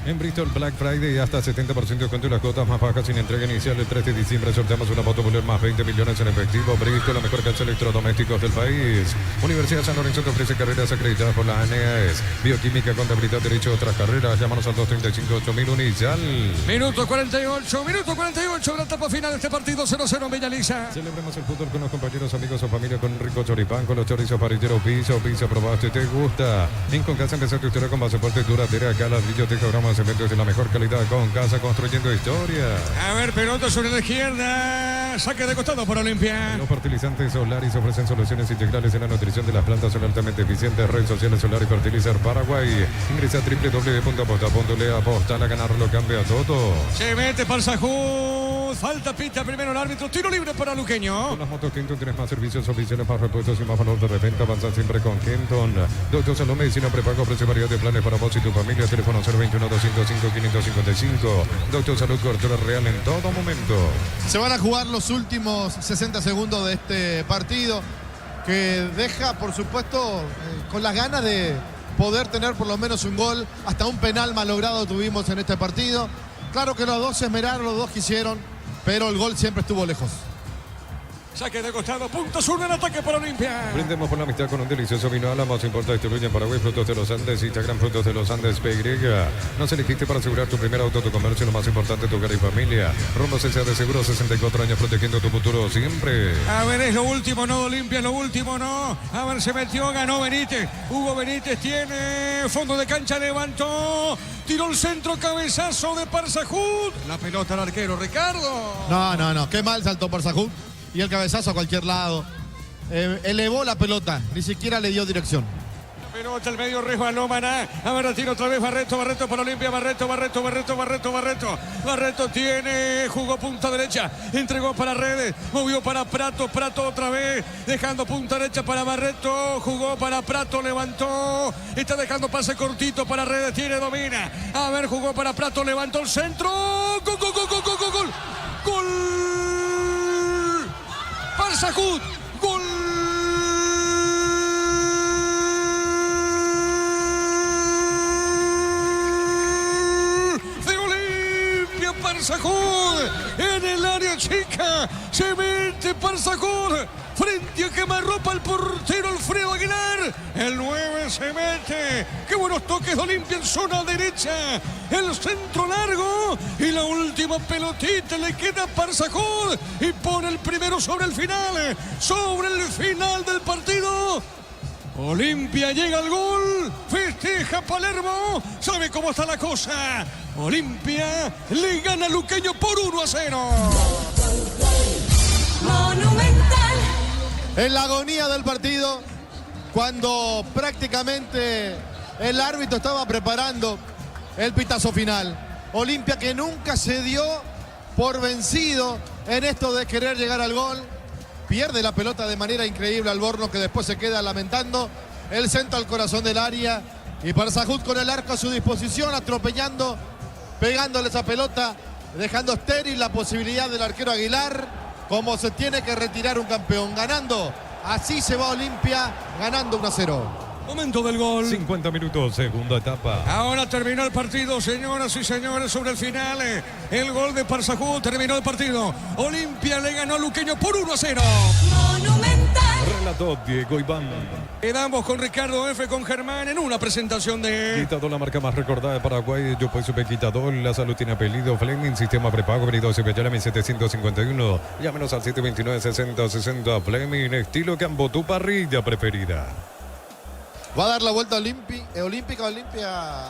En Bristol Black Friday hasta 70% de descuento y las cuotas más bajas sin entrega inicial. El 3 de diciembre sorteamos una moto Bullion más 20 millones en efectivo. Bristol, la mejor cancha de electrodomésticos del país. Universidad San Lorenzo te ofrece carreras acreditadas por la ANEAES. Bioquímica, contabilidad, derecho, otras carreras. Llámanos al 235-8000 inicial. Minuto 48. 48. Minuto 48 la etapa final de este partido 0-0 en Bellavista. Celebremos el fútbol con los compañeros, amigos o familia con rico choripán, con los chorizos parrilleros Pizza, probaste, te gusta. En Concasa empezó tu historia con pasaporte duradera, acá ladrillo, tejagramas, eventos de la mejor calidad. Con Casa construyendo historia. A ver, pelota sobre la izquierda, saque de costado por Olimpia. Los fertilizantes Solaris ofrecen soluciones integrales en la nutrición de las plantas, son altamente eficientes. Redes sociales Solaris Fertilizar Paraguay. Ingresa a www.aposta.le, aposta a ganar, lo cambia todo. Se mete Parsahud, falta pita primero el árbitro, tiro libre para Luqueño. Con las motos Kenton tienes más servicios oficiales, más repuestos y más valor de reventa. Avanza siempre con Kenton. Doctor Salud Medicina Prepago ofrece variedad de planes para vos y tu familia. Teléfono 021-205-555. Doctor Salud, cobertura real en todo momento. Se van a jugar los últimos 60 segundos de este partido, que deja, por supuesto, con las ganas de poder tener por lo menos un gol. Hasta un penal malogrado tuvimos en este partido. Claro que los dos se esmeraron, los dos quisieron, pero el gol siempre estuvo lejos. Saque de costado, punto sur del ataque para Olimpia. Brindemos por la amistad con un delicioso vino Álamos, importa distribuye en Paraguay, Frutos de los Andes, Instagram, Frutos de los Andes, PY. Nos elegiste para asegurar tu primer auto, tu comercio, lo más importante, tu hogar y familia. Rombo CSA de Seguro, 64 años protegiendo tu futuro siempre. A ver, es lo último, no, Olimpia, lo último, no. A ver, se metió, ganó Benítez. Hugo Benítez tiene fondo de cancha, levantó. Tiró el centro, cabezazo de Parsahud. La pelota al arquero, Ricardo. No, qué mal saltó Parsahud. Y el cabezazo a cualquier lado. Elevó la pelota, ni siquiera le dio dirección. Pelota al medio, resbaló Maná. A ver, tiro otra vez Barreto para Olimpia. Barreto tiene, jugó punta derecha, entregó para Redes, movió para Prato otra vez, dejando punta derecha para Barreto, jugó para Prato, levantó, está dejando pase cortito para Redes, tiene, domina. A ver, jugó para Prato, levantó el centro. Gol. Parsahud, gol de Olimpia. Parsahud en el área chica, se mete Parsahud frente a quemarropa el portero Alfredo Aguilar. El 9 se mete. Qué buenos toques de Olimpia en zona derecha. El centro largo y la última pelotita le queda a Parsahud y pone el primero sobre el final. Sobre el final del partido. Olimpia llega al gol, festeja Palermo, sabe cómo está la cosa. Olimpia le gana a Luqueño por 1-0. Monumental. En la agonía del partido, cuando prácticamente el árbitro estaba preparando el pitazo final. Olimpia, que nunca se dio por vencido en esto de querer llegar al gol. Pierde la pelota de manera increíble Alborno, que después se queda lamentando. El centro al corazón del área. Y Parsahud con el arco a su disposición, atropellando, pegándole esa pelota, dejando estéril la posibilidad del arquero Aguilar. Como se tiene que retirar un campeón, ganando. Así se va Olimpia, ganando 1-0. Momento del gol. 50 minutos, segunda etapa. Ahora terminó el partido, señoras y señores, sobre el final. El gol de Parsahud, terminó el partido. Olimpia le ganó a Luqueño por 1-0. Monumental. Relató Diego Iván. Quedamos con Ricardo F. con Germán en una presentación de... Quitador, la marca más recordada de Paraguay. Yo pues supe Quitador. La salud tiene apellido. Fleming, sistema prepago. Venido Cepillala, 1751. Llámenos al 729-6060. Fleming, estilo Campo, tu parrilla preferida. ¿Va a dar la vuelta Olimpia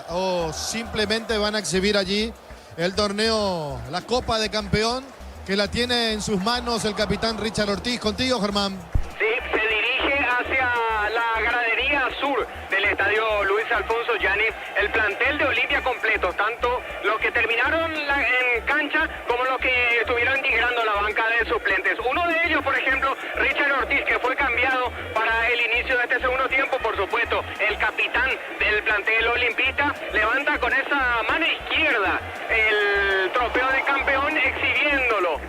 o simplemente van a exhibir allí el torneo, la Copa de Campeón, que la tiene en sus manos el capitán Richard Ortiz? Contigo, Germán. Sí, se dirige hacia la gradería sur del estadio Luis Alfonso Yáñez, el plantel de Olimpia completo, tanto los que terminaron en cancha como los que estuvieron integrando la banca de suplentes. Uno de ellos, por ejemplo, Richard Ortiz, que fue cambiado para el inicio de este segundo tiempo. Por supuesto, el capitán del plantel olimpista levanta con esa mano izquierda el trofeo de campeón, exhibiéndolo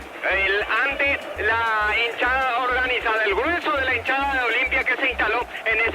ante la hinchada organizada, el grueso de la hinchada de Olimpia que se instaló en ese